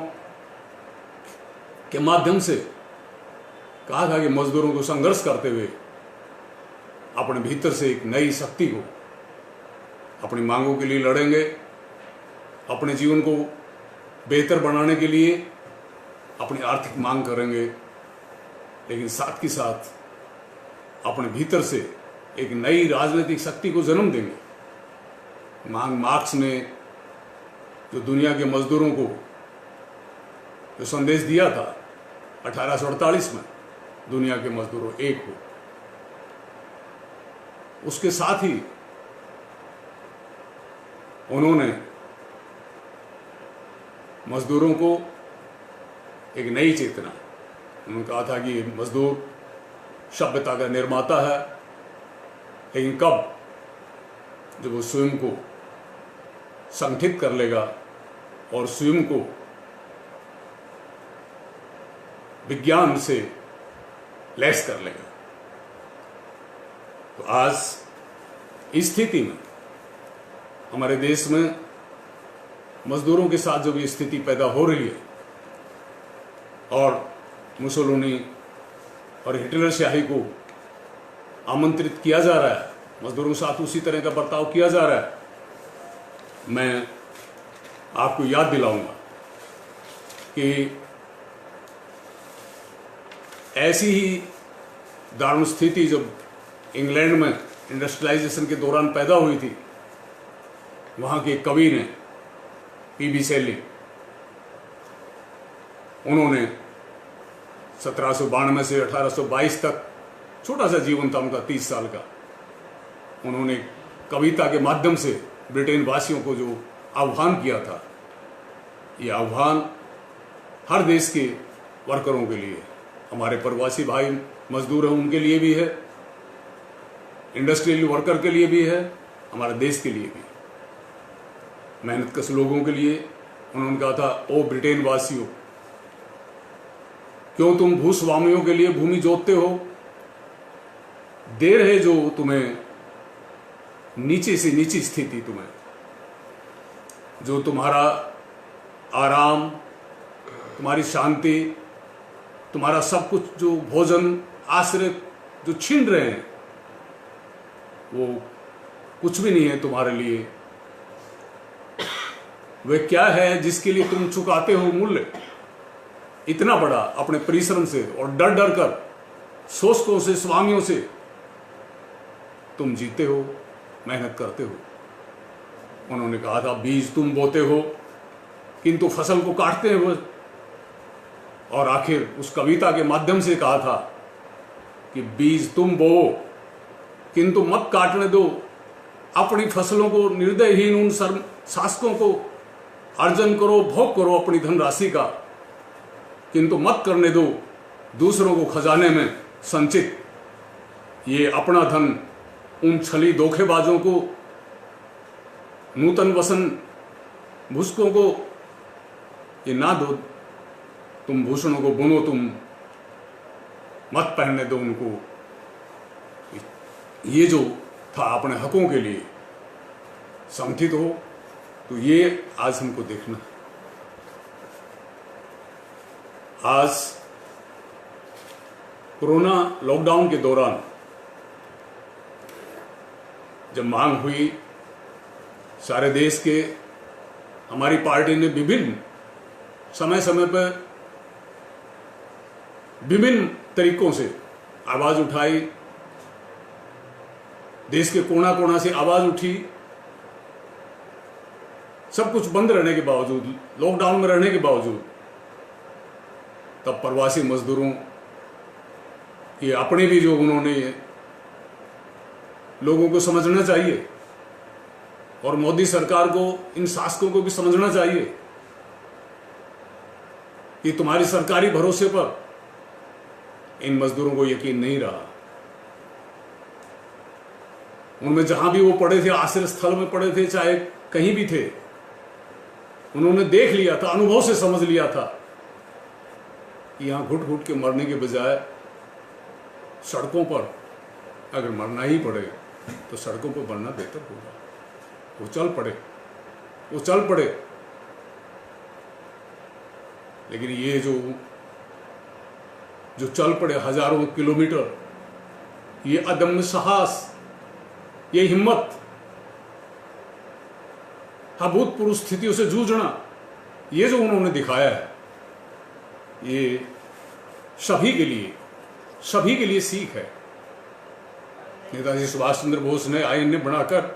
के माध्यम से कहा था कि मजदूरों को संघर्ष करते हुए अपने भीतर से एक नई शक्ति को, अपनी मांगों के लिए लड़ेंगे, अपने जीवन को बेहतर बनाने के लिए अपनी आर्थिक मांग करेंगे, लेकिन साथ ही साथ अपने भीतर से एक नई राजनीतिक शक्ति को जन्म देंगे। मार्क्स ने जो दुनिया के मजदूरों को जो संदेश दिया था 1848 में, दुनिया के मजदूरों एक हो, उसके साथ ही उन्होंने मजदूरों को एक नई चेतना, उन्होंने कहा था कि मजदूर सभ्यता का निर्माता है, लेकिन कब, जब वो स्वयं को संगठित कर लेगा और स्वयं को विज्ञान से लैस कर लेगा। तो आज इस स्थिति में हमारे देश में मजदूरों के साथ जब ये स्थिति पैदा हो रही है और मुसोलिनी और हिटलर शाही को आमंत्रित किया जा रहा है, मजदूरों के साथ उसी तरह का बर्ताव किया जा रहा है, मैं आपको याद दिलाऊंगा कि ऐसी ही दारुण स्थिति जब इंग्लैंड में इंडस्ट्रियलाइजेशन के दौरान पैदा हुई थी, वहाँ के कवि ने पीबी शेली, उन्होंने 1792 से 1822 तक, छोटा सा जीवन था उनका 30 साल का, उन्होंने कविता के माध्यम से ब्रिटेन वासियों को जो आह्वान किया था, ये आह्वान हर देश के वर्करों के लिए, हमारे प्रवासी भाई मजदूर हैं उनके लिए भी है, इंडस्ट्रियल वर्कर के लिए भी है, हमारे देश के लिए भी, मेहनतकश लोगों के लिए। उन्होंने कहा था, ओ ब्रिटेन वासियों, क्यों तुम भूस्वामियों के लिए भूमि जोतते हो? देर है जो तुम्हें नीचे से नीची स्थिति, तुम्हें जो तुम्हारा आराम, तुम्हारी शांति, तुम्हारा सब कुछ, जो भोजन आश्रय जो छीन रहे हैं, वो कुछ भी नहीं है तुम्हारे लिए। वे क्या है जिसके लिए तुम चुकाते हो मूल्य इतना बड़ा अपने परिश्रम से, और डर डर कर शोषकों से, स्वामियों से तुम जीते हो, मेहनत करते हो। उन्होंने कहा था, बीज तुम बोते हो किंतु फसल को काटते हैं वो। और आखिर उस कविता के माध्यम से कहा था कि बीज तुम बो किंतु मत काटने दो, अपनी फसलों को निर्दयहीन उन शासकों को अर्जन करो, भोग करो अपनी धनराशि का, किंतु मत करने दो दूसरों को खजाने में संचित। ये अपना धन उन छली धोखेबाजों को, नूतन वसन भूषकों को ये ना दो, तुम भूषणों को बुनो, तुम मत पहनने दो उनको। ये जो था अपने हकों के लिए संगठित हो, तो ये आज हमको देखना है। आज कोरोना लॉकडाउन के दौरान जब मांग हुई, सारे देश के, हमारी पार्टी ने विभिन्न समय समय पर विभिन्न तरीकों से आवाज उठाई, देश के कोना कोना से आवाज उठी। सब कुछ बंद रहने के बावजूद, लॉकडाउन में रहने के बावजूद, तब प्रवासी मजदूरों ये अपने भी जो उन्होंने लोगों को समझना चाहिए, और मोदी सरकार को, इन शासकों को भी समझना चाहिए कि तुम्हारी सरकारी भरोसे पर इन मजदूरों को यकीन नहीं रहा। उनमें जहां भी वो पड़े थे, आश्रय स्थल में पड़े थे, चाहे कहीं भी थे, उन्होंने देख लिया था, अनुभव से समझ लिया था कि यहाँ घुट घुट के मरने के बजाय सड़कों पर अगर मरना ही पड़े तो सड़कों पर मरना बेहतर होगा। वो चल पड़े। लेकिन ये जो चल पड़े हजारों किलोमीटर, ये अदम्य साहस, ये हिम्मत, अभूतपूर्व स्थितियों से जूझना, ये जो उन्होंने दिखाया है, ये सभी के लिए सीख है। नेताजी सुभाष चंद्र बोस ने आईएनए बनाकर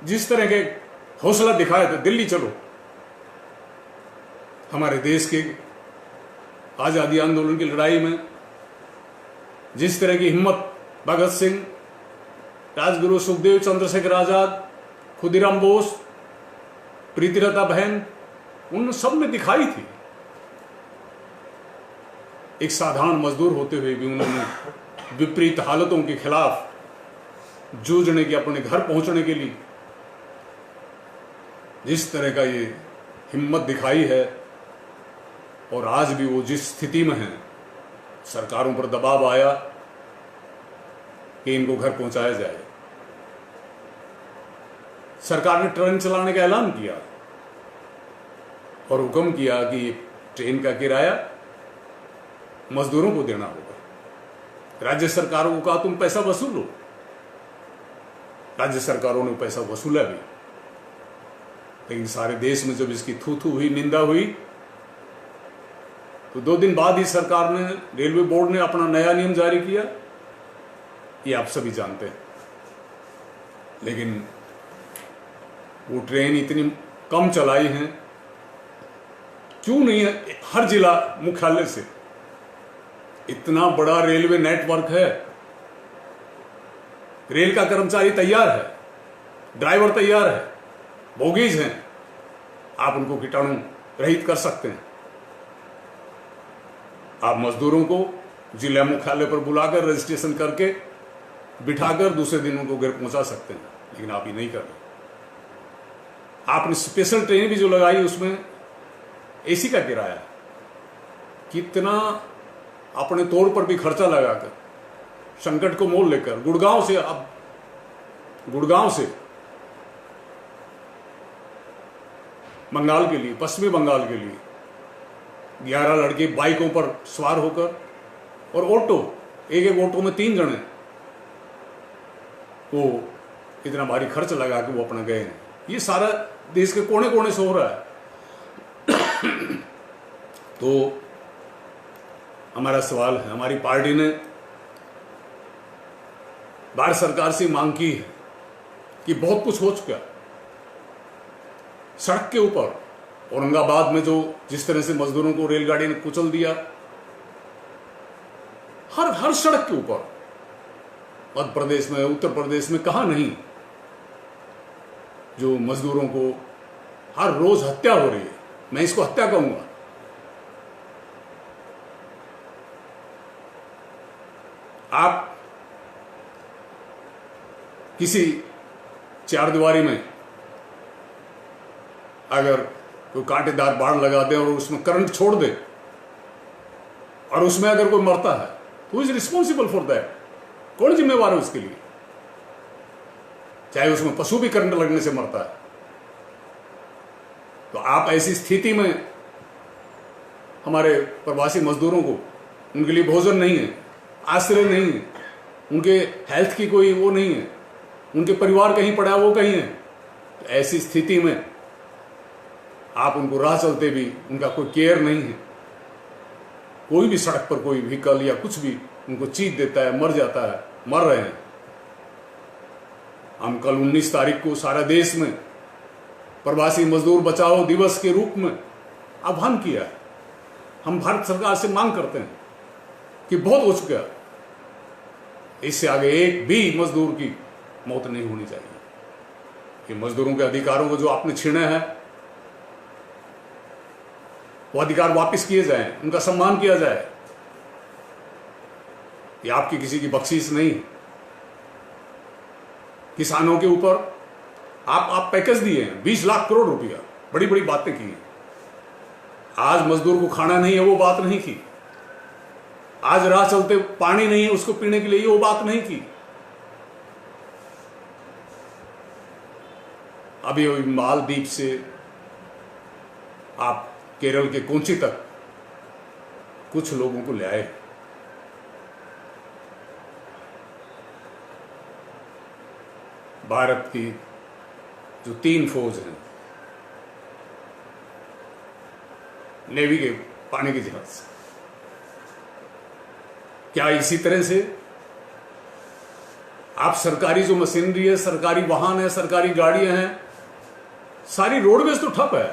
जिस तरह के हौसला दिखाया था, दिल्ली चलो, हमारे देश के आजादी आंदोलन की लड़ाई में जिस तरह की हिम्मत भगत सिंह, राजगुरु सुखदेव, चंद्रशेखर आजाद, खुदीराम बोस, प्रीतिलता बहन, उन सब में दिखाई थी। एक साधारण मजदूर होते हुए भी उन्होंने विपरीत हालतों के खिलाफ जूझने की, अपने घर पहुंचने के लिए जिस तरह का ये हिम्मत दिखाई है, और आज भी वो जिस स्थिति में हैं, सरकारों पर दबाव आया कि इनको घर पहुंचाया जाए। सरकार ने ट्रेन चलाने का ऐलान किया और हुक्म किया कि ट्रेन का किराया मजदूरों को देना होगा। राज्य सरकारों को कहा तुम पैसा वसूलो। राज्य सरकारों ने पैसा वसूला भी, लेकिन सारे देश में जब इसकी थू थू हुई, निंदा हुई, तो 2 दिन बाद ही सरकार ने, रेलवे बोर्ड ने अपना नया नियम जारी किया। ये आप सभी जानते हैं। लेकिन वो ट्रेन इतनी कम चलाई हैं, क्यों नहीं है? हर जिला मुख्यालय से इतना बड़ा रेलवे नेटवर्क है, रेल का कर्मचारी तैयार है, ड्राइवर तैयार है, बोगीज हैं, आप उनको कीटाणु रहित कर सकते हैं। आप मजदूरों को जिला मुख्यालय पर बुलाकर रजिस्ट्रेशन करके बिठाकर दूसरे दिन उनको घर पहुंचा सकते हैं, लेकिन आप ये नहीं कर रहे। आपने स्पेशल ट्रेन भी जो लगाई, उसमें एसी का किराया, कितना अपने तौर पर भी खर्चा लगाकर, संकट को मोल लेकर, गुड़गांव से बंगाल के लिए, पश्चिमी बंगाल के लिए 11 लड़के बाइकों पर सवार होकर, और ऑटो, एक ऑटो में 3 जने, वो इतना भारी खर्च लगा के वो अपना गए हैं। ये सारा देश के कोने कोने से हो रहा है। तो हमारा सवाल है, हमारी पार्टी ने भारत सरकार से मांग की है कि बहुत कुछ हो चुका, सड़क के ऊपर औरंगाबाद में जो जिस तरह से मजदूरों को रेलगाड़ी ने कुचल दिया, हर सड़क के ऊपर, मध्य प्रदेश में, उत्तर प्रदेश में, कहां नहीं, जो मजदूरों को हर रोज हत्या हो रही है। मैं इसको हत्या कहूंगा। आप किसी चार दीवारी में अगर कोई कांटेदार बाड़ लगा दे और उसमें करंट छोड़ दे, और उसमें अगर कोई मरता है, तो इज रिस्पॉन्सिबल फॉर दैट? कौन जिम्मेवार है उसके लिए? चाहे उसमें पशु भी करंट लगने से मरता है। तो आप ऐसी स्थिति में हमारे प्रवासी मजदूरों को, उनके लिए भोजन नहीं है, आश्रय नहीं है, उनके हेल्थ की कोई वो नहीं है, उनके परिवार कहीं पड़ा है, वो कहीं है, तो ऐसी स्थिति में आप उनको राह चलते भी उनका कोई केयर नहीं है। कोई भी सड़क पर कोई व्हीकल या कुछ भी उनको चीट देता है, मर जाता है, मर रहे हैं। हम कल 19 तारीख को सारा देश में प्रवासी मजदूर बचाओ दिवस के रूप में आह्वान किया है। हम भारत सरकार से मांग करते हैं कि बहुत हो चुका है, इससे आगे एक भी मजदूर की मौत नहीं होनी चाहिए। ये मजदूरों के अधिकारों को जो आपने छीना है, वो अधिकार वापस किए जाएं, उनका सम्मान किया जाए। ये आपकी किसी की बख्शीश नहीं। किसानों के ऊपर आप पैकेज दिए हैं 20 लाख करोड़ रुपया, बड़ी बड़ी बातें की हैं। आज मजदूर को खाना नहीं है वो बात नहीं की, आज राह चलते पानी नहीं है उसको पीने के लिए वो बात नहीं की। अभी मालदीव से आप केरल के कोची तक कुछ लोगों को ले आए। भारत की जो 3 फौज हैं, नेवी के पानी के जहाज, क्या इसी तरह से आप सरकारी जो मशीनरी है, सरकारी वाहन है, सरकारी गाड़ियां हैं, सारी रोडवेज तो ठप है,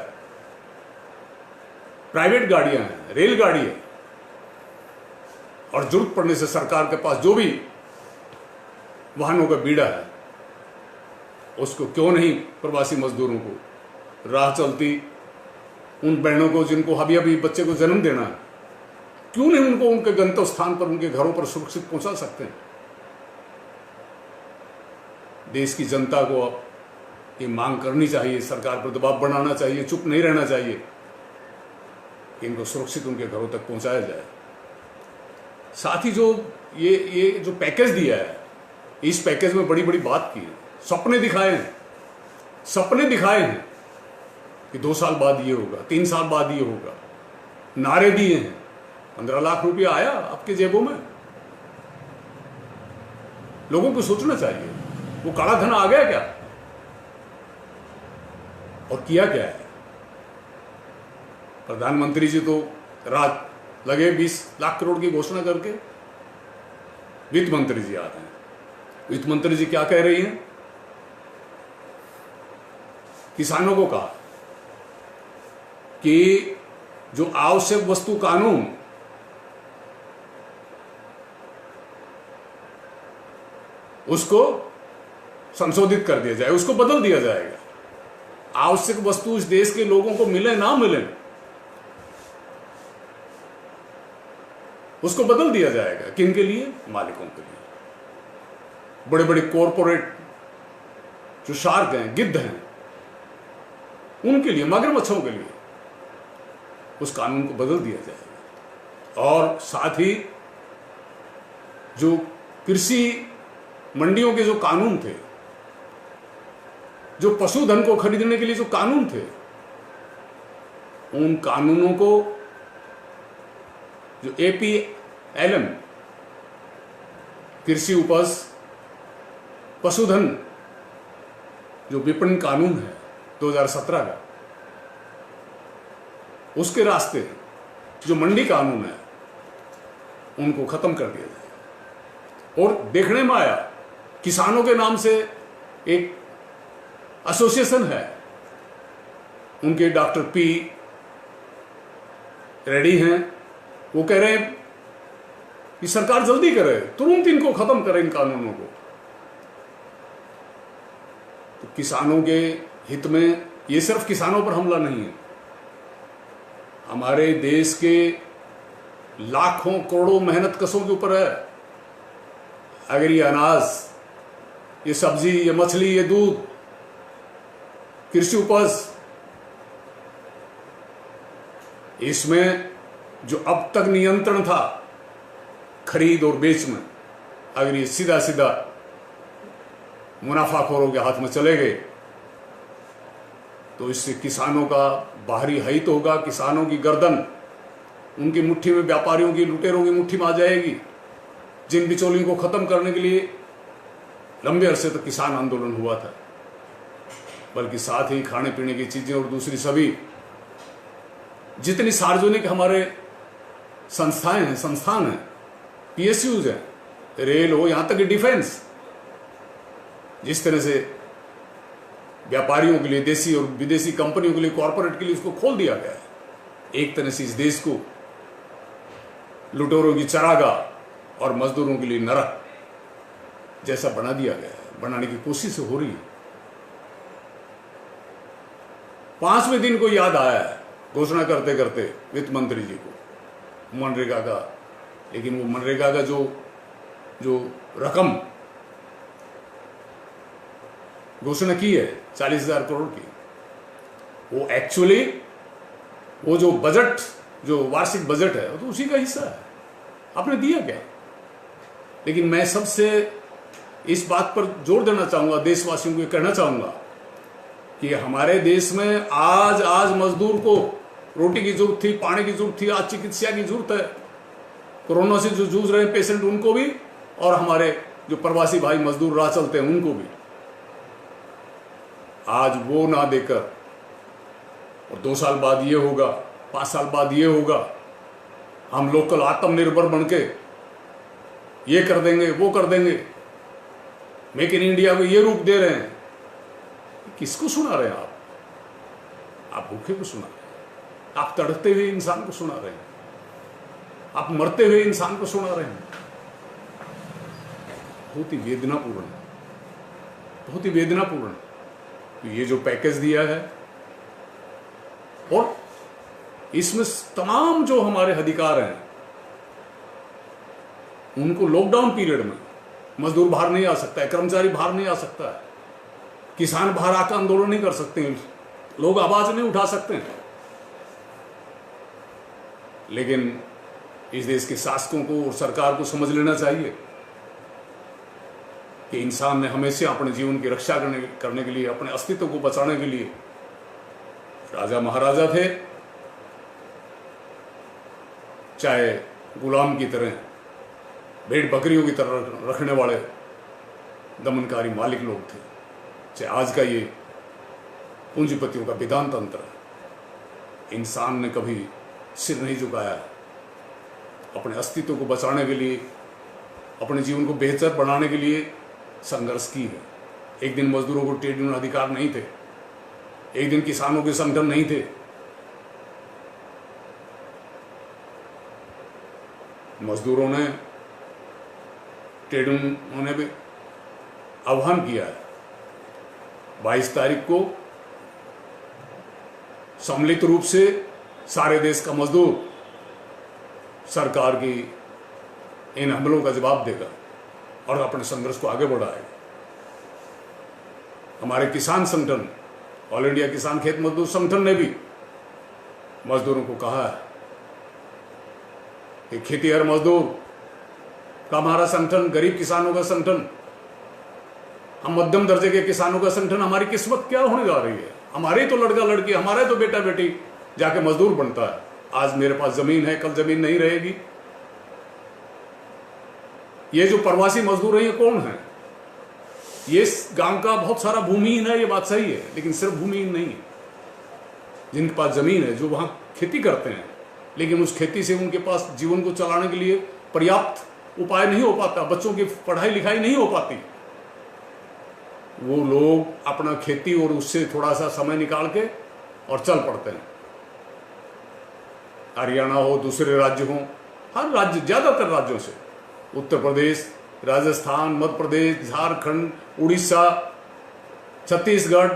प्राइवेट गाड़ियां हैं, रेलगाड़ी है, और जरूरत पड़ने से सरकार के पास जो भी वाहनों का बीड़ा है उसको क्यों नहीं प्रवासी मजदूरों को, राह चलती उन बहनों को जिनको अभी अभी बच्चे को जन्म देना है, क्यों नहीं उनको उनके गंतव्य स्थान पर, उनके घरों पर सुरक्षित पहुंचा सकते हैं। देश की जनता को अब ये मांग करनी चाहिए, सरकार पर दबाव बनाना चाहिए, चुप नहीं रहना चाहिए कि इनको सुरक्षित उनके घरों तक पहुंचाया जाए। साथ ही जो ये जो पैकेज दिया है, इस पैकेज में बड़ी बड़ी बात की है, सपने दिखाए हैं कि 2 साल बाद ये होगा, 3 साल बाद ये होगा, नारे दिए हैं। 15 लाख रुपया आया आपके जेबों में? लोगों को सोचना चाहिए, वो काला धन आ गया क्या और किया क्या है? प्रधानमंत्री जी तो रात लगे 20 लाख करोड़ की घोषणा करके। वित्त मंत्री जी आ रहे हैं, वित्त मंत्री जी क्या कह रही हैं? किसानों को कहा कि जो आवश्यक वस्तु कानून उसको संशोधित कर दिया जाए, उसको बदल दिया जाएगा। आवश्यक वस्तु इस देश के लोगों को मिले ना मिले उसको बदल दिया जाएगा। किन के लिए? मालिकों के लिए। बड़े बड़े कॉरपोरेट जो शार्क हैं, गिद्ध हैं, उनके लिए, मगरमच्छों के लिए उस कानून को बदल दिया जाएगा। और साथ ही जो कृषि मंडियों के जो कानून थे, जो पशुधन को खरीदने के लिए जो कानून थे, उन कानूनों को जो APLM कृषि उपज पशुधन जो विपणन कानून है 2017 का, उसके रास्ते जो मंडी कानून है उनको खत्म कर दिया जाए। और देखने में आया किसानों के नाम से एक एसोसिएशन है, उनके डॉक्टर P रेड्डी हैं, वो कह रहे हैं कि सरकार जल्दी करे, तुरंत इनको खत्म करे, इन कानूनों को। तो किसानों के हित में ये सिर्फ किसानों पर हमला नहीं है, हमारे देश के लाखों करोड़ों मेहनत कशों के ऊपर है। अगर ये अनाज, ये सब्जी, ये मछली, ये दूध, कृषि उपज, इसमें जो अब तक नियंत्रण था खरीद और बेच में, अगर ये सीधा सीधा मुनाफाखोरों के हाथ में चले गए तो इससे किसानों का बाहरी हित होगा, किसानों की गर्दन उनकी मुट्ठी में, व्यापारियों की, लुटेरों की मुट्ठी में आ जाएगी, जिन बिचौलियों को खत्म करने के लिए लंबे अरसे तक किसान आंदोलन हुआ था। बल्कि साथ ही खाने पीने की चीजें और दूसरी सभी जितनी सार्वजनिक हमारे संस्थाएं हैं, संस्थान हैं, PSUs हैं, रेल हो, यहां तक कि डिफेंस, जिस तरह से व्यापारियों के लिए, देसी और विदेशी कंपनियों के लिए, कॉरपोरेट के लिए उसको खोल दिया गया है। एक तरह से इस देश को लुटेरों की चरागाह और मजदूरों के लिए नरक जैसा बना दिया गया है, बनाने की कोशिश हो रही है। 5वें दिन को याद आया है घोषणा करते करते वित्त मंत्री जी को मनरेगा का, लेकिन वो मनरेगा का जो रकम घोषणा की है 40,000 करोड़ की, वो एक्चुअली वो जो बजट, जो वार्षिक बजट है, वो तो उसी का हिस्सा है। आपने दिया क्या? लेकिन मैं सबसे इस बात पर जोर देना चाहूंगा, देशवासियों को कहना चाहूंगा कि हमारे देश में आज मजदूर को रोटी की जरूरत थी, पानी की जरूरत थी, आज चिकित्सा की जरूरत है। कोरोना से जो जूझ रहे हैं पेशेंट, उनको भी, और हमारे जो प्रवासी भाई मजदूर राह चलते हैं, उनको भी। आज वो ना देकर, और 2 साल बाद ये होगा, 5 साल बाद ये होगा, हम लोकल आत्मनिर्भर बनके ये कर देंगे, वो कर देंगे, मेक इन इंडिया को ये रूप दे रहे हैं। किसको सुना रहे हैं आप? आप भूखे को सुना रहे हैं, आप तड़पते हुए इंसान को सुना रहे हैं, आप मरते हुए इंसान को सुना रहे हैं। बहुत ही वेदनापूर्ण है, बहुत ही वेदनापूर्ण है। तो ये जो पैकेज दिया है, और इसमें तमाम जो हमारे अधिकार हैं, उनको लॉकडाउन पीरियड में मजदूर बाहर नहीं आ सकता है, कर्मचारी बाहर नहीं आ सकता है, किसान बाहर आकर आंदोलन नहीं कर सकते हैं, लोग आवाज नहीं उठा सकते हैं। लेकिन इस देश के शासकों को और सरकार को समझ लेना चाहिए कि इंसान ने हमेशा अपने जीवन की रक्षा करने के लिए, अपने अस्तित्व को बचाने के लिए, राजा महाराजा थे, चाहे गुलाम की तरह, भेड़ बकरियों की तरह रखने वाले दमनकारी मालिक लोग थे, चाहे आज का ये पूंजीपतियों का विधान तंत्र है, इंसान ने कभी सिर नहीं झुकाया। अपने अस्तित्व को बचाने के लिए, अपने जीवन को बेहतर बनाने के लिए संघर्ष की है। एक दिन मजदूरों को ट्रेड यूनियन अधिकार नहीं थे, एक दिन किसानों के संगठन नहीं थे। मजदूरों ने, ट्रेड यूनियन ने भी आह्वान किया है 22 तारीख को सम्मिलित रूप से सारे देश का मजदूर सरकार की इन हमलों का जवाब देगा और अपने संघर्ष को आगे बढ़ाएगा। हमारे किसान संगठन, ऑल इंडिया किसान खेत मजदूर संगठन ने भी मजदूरों को कहा है कि खेतीहर मजदूर का हमारा संगठन, गरीब किसानों का संगठन, हम मध्यम दर्जे के किसानों का संगठन, हमारी किस्मत क्या होने जा रही है? हमारे तो लड़का लड़की, हमारे तो बेटा बेटी जाके मजदूर बनता है। आज मेरे पास जमीन है, कल जमीन नहीं रहेगी। ये जो प्रवासी मजदूर है, ये कौन है? ये गांव का बहुत सारा भूमिहीन है, ये बात सही है, लेकिन सिर्फ भूमिहीन नहीं है। जिनके पास जमीन है, जो वहां खेती करते हैं, लेकिन उस खेती से उनके पास जीवन को चलाने के लिए पर्याप्त उपाय नहीं हो पाता, बच्चों की पढ़ाई लिखाई नहीं हो पाती, वो लोग अपना खेती और उससे थोड़ा सा समय निकाल के और चल पड़ते हैं। हरियाणा हो, दूसरे राज्य हो, हर राज्य, ज्यादातर राज्यों से, उत्तर प्रदेश, राजस्थान, मध्य प्रदेश, झारखंड, उड़ीसा, छत्तीसगढ़,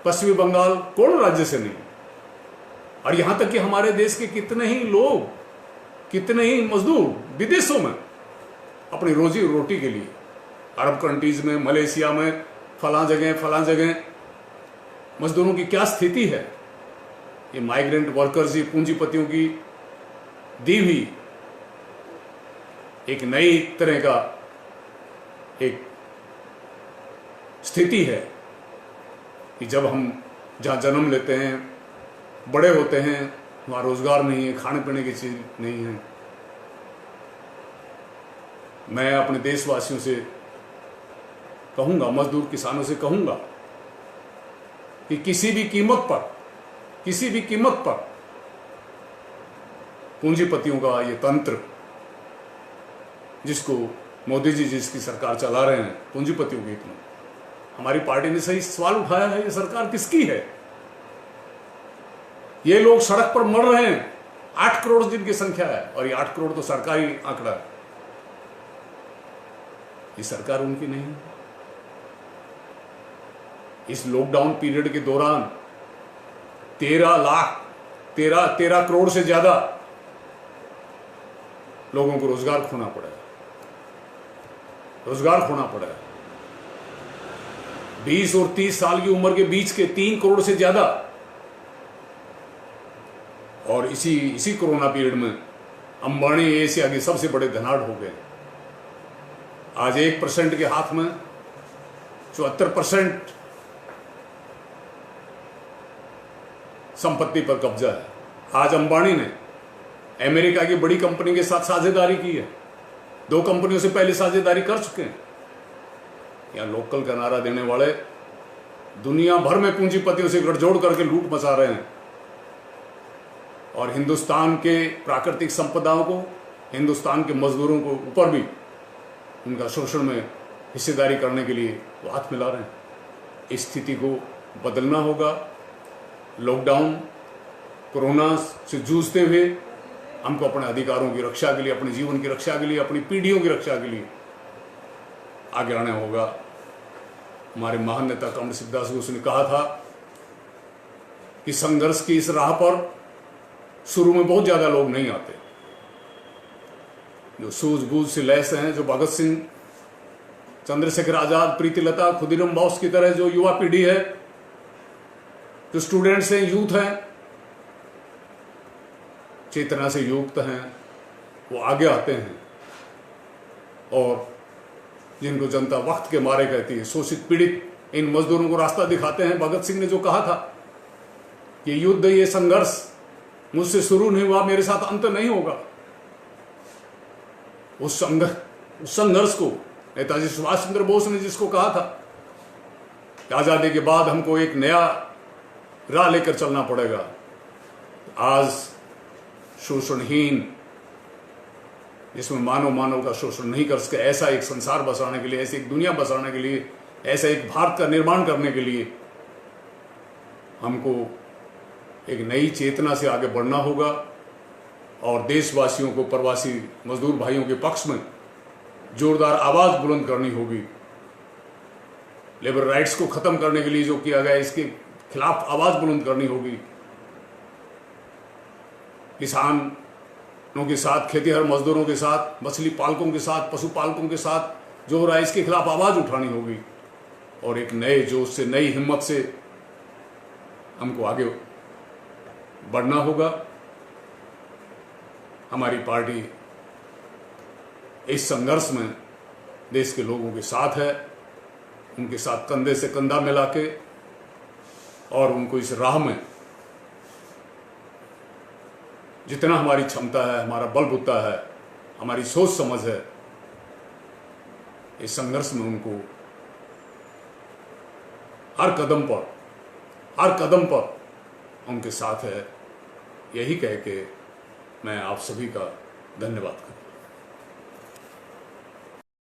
पश्चिमी बंगाल, कौन राज्य से नहीं। और यहां तक कि हमारे देश के कितने ही लोग, कितने ही मजदूर विदेशों में अपनी रोजी रोटी के लिए, अरब कंट्रीज में, मलेशिया में, फलां जगह मजदूरों की क्या स्थिति है। ये माइग्रेंट वर्कर्स, ये पूंजीपतियों की दी हुई एक नई तरह का एक स्थिति है कि जब हम जहां जन्म लेते हैं, बड़े होते हैं, वहां रोजगार नहीं है, खाने पीने की चीज नहीं है। मैं अपने देशवासियों से कहूंगा, मजदूर किसानों से कहूंगा कि किसी भी कीमत पर पूंजीपतियों का ये तंत्र, जिसको मोदी जी जिसकी सरकार चला रहे हैं, पूंजीपतियों के हित में, हमारी पार्टी ने सही सवाल उठाया है, ये सरकार किसकी है? ये लोग सड़क पर मर रहे हैं, 8 करोड़ जिनकी संख्या है, और ये 8 करोड़ तो सरकारी आंकड़ा है। ये सरकार उनकी नहीं है। इस लॉकडाउन पीरियड के दौरान 13 करोड़ से ज्यादा लोगों को रोजगार खोना पड़ा है। 20 और 30 साल की उम्र के बीच के 3 करोड़ से ज्यादा। और इसी कोरोना पीरियड में अंबानी एशिया के सबसे बड़े धनाढ़ हो गए। आज 1% के हाथ में 74% संपत्ति पर कब्जा है। आज अंबानी ने अमेरिका की बड़ी कंपनी के साथ साझेदारी की है। 2 कंपनियों से पहले साझेदारी कर चुके हैं। यहाँ लोकल का नारा देने वाले दुनिया भर में पूंजीपतियों से गठजोड़ करके लूट मचा रहे हैं और हिंदुस्तान के प्राकृतिक संपदाओं को, हिंदुस्तान के मजदूरों को ऊपर भी उनका शोषण में हिस्सेदारी करने के लिए वो हाथ मिला रहे हैं। इस स्थिति को बदलना होगा। लॉकडाउन, कोरोना से जूझते हुए हमको अपने अधिकारों की रक्षा के लिए, अपने जीवन की रक्षा के लिए, अपनी पीढ़ियों की रक्षा के लिए आगे आना होगा। हमारे महान नेता कमल सिद्धदास बोस ने कहा था कि संघर्ष की इस राह पर शुरू में बहुत ज्यादा लोग नहीं आते, जो सूझबूझ से लैस हैं, जो भगत सिंह, चंद्रशेखर आजाद, प्रीतिलता, खुदीराम बोस की तरह जो युवा पीढ़ी है, जो स्टूडेंट्स हैं, यूथ हैं, चेतना से युक्त हैं, वो आगे आते हैं। और जिनको जनता वक्त के मारे कहती है, शोषित पीड़ित, इन मजदूरों को रास्ता दिखाते हैं। भगत सिंह ने जो कहा था कि युद्ध, ये संघर्ष मुझसे शुरू नहीं हुआ, मेरे साथ अंत नहीं होगा, उस संघर्ष को नेताजी सुभाष चंद्र बोस ने जिसको कहा था कि आजादी के बाद हमको एक नया राह लेकर चलना पड़ेगा, आज शोषणहीन, जिसमें मानव का शोषण नहीं कर सके, ऐसा एक संसार बसाने के लिए, ऐसी एक दुनिया बसाने के लिए, ऐसा एक भारत का निर्माण करने के लिए हमको एक नई चेतना से आगे बढ़ना होगा और देशवासियों को, प्रवासी मजदूर भाइयों के पक्ष में जोरदार आवाज बुलंद करनी होगी। लेबर राइट्स को खत्म करने के लिए जो किया गया, इसके खिलाफ आवाज बुलंद करनी होगी। किसानों के साथ, खेतीहर मजदूरों के साथ, मछली पालकों के साथ, पशुपालकों के साथ जो हो रहा है, इसके खिलाफ आवाज उठानी होगी और एक नए जोश से, नई हिम्मत से हमको आगे बढ़ना होगा। हमारी पार्टी इस संघर्ष में देश के लोगों के साथ है, उनके साथ कंधे से कंधा मिला के और उनको इस राह में जितना हमारी क्षमता है, हमारा बलबूता है, हमारी सोच समझ है, इस संघर्ष में उनको हर कदम पर उनके साथ है। यही कह के मैं आप सभी का धन्यवाद करता हूं।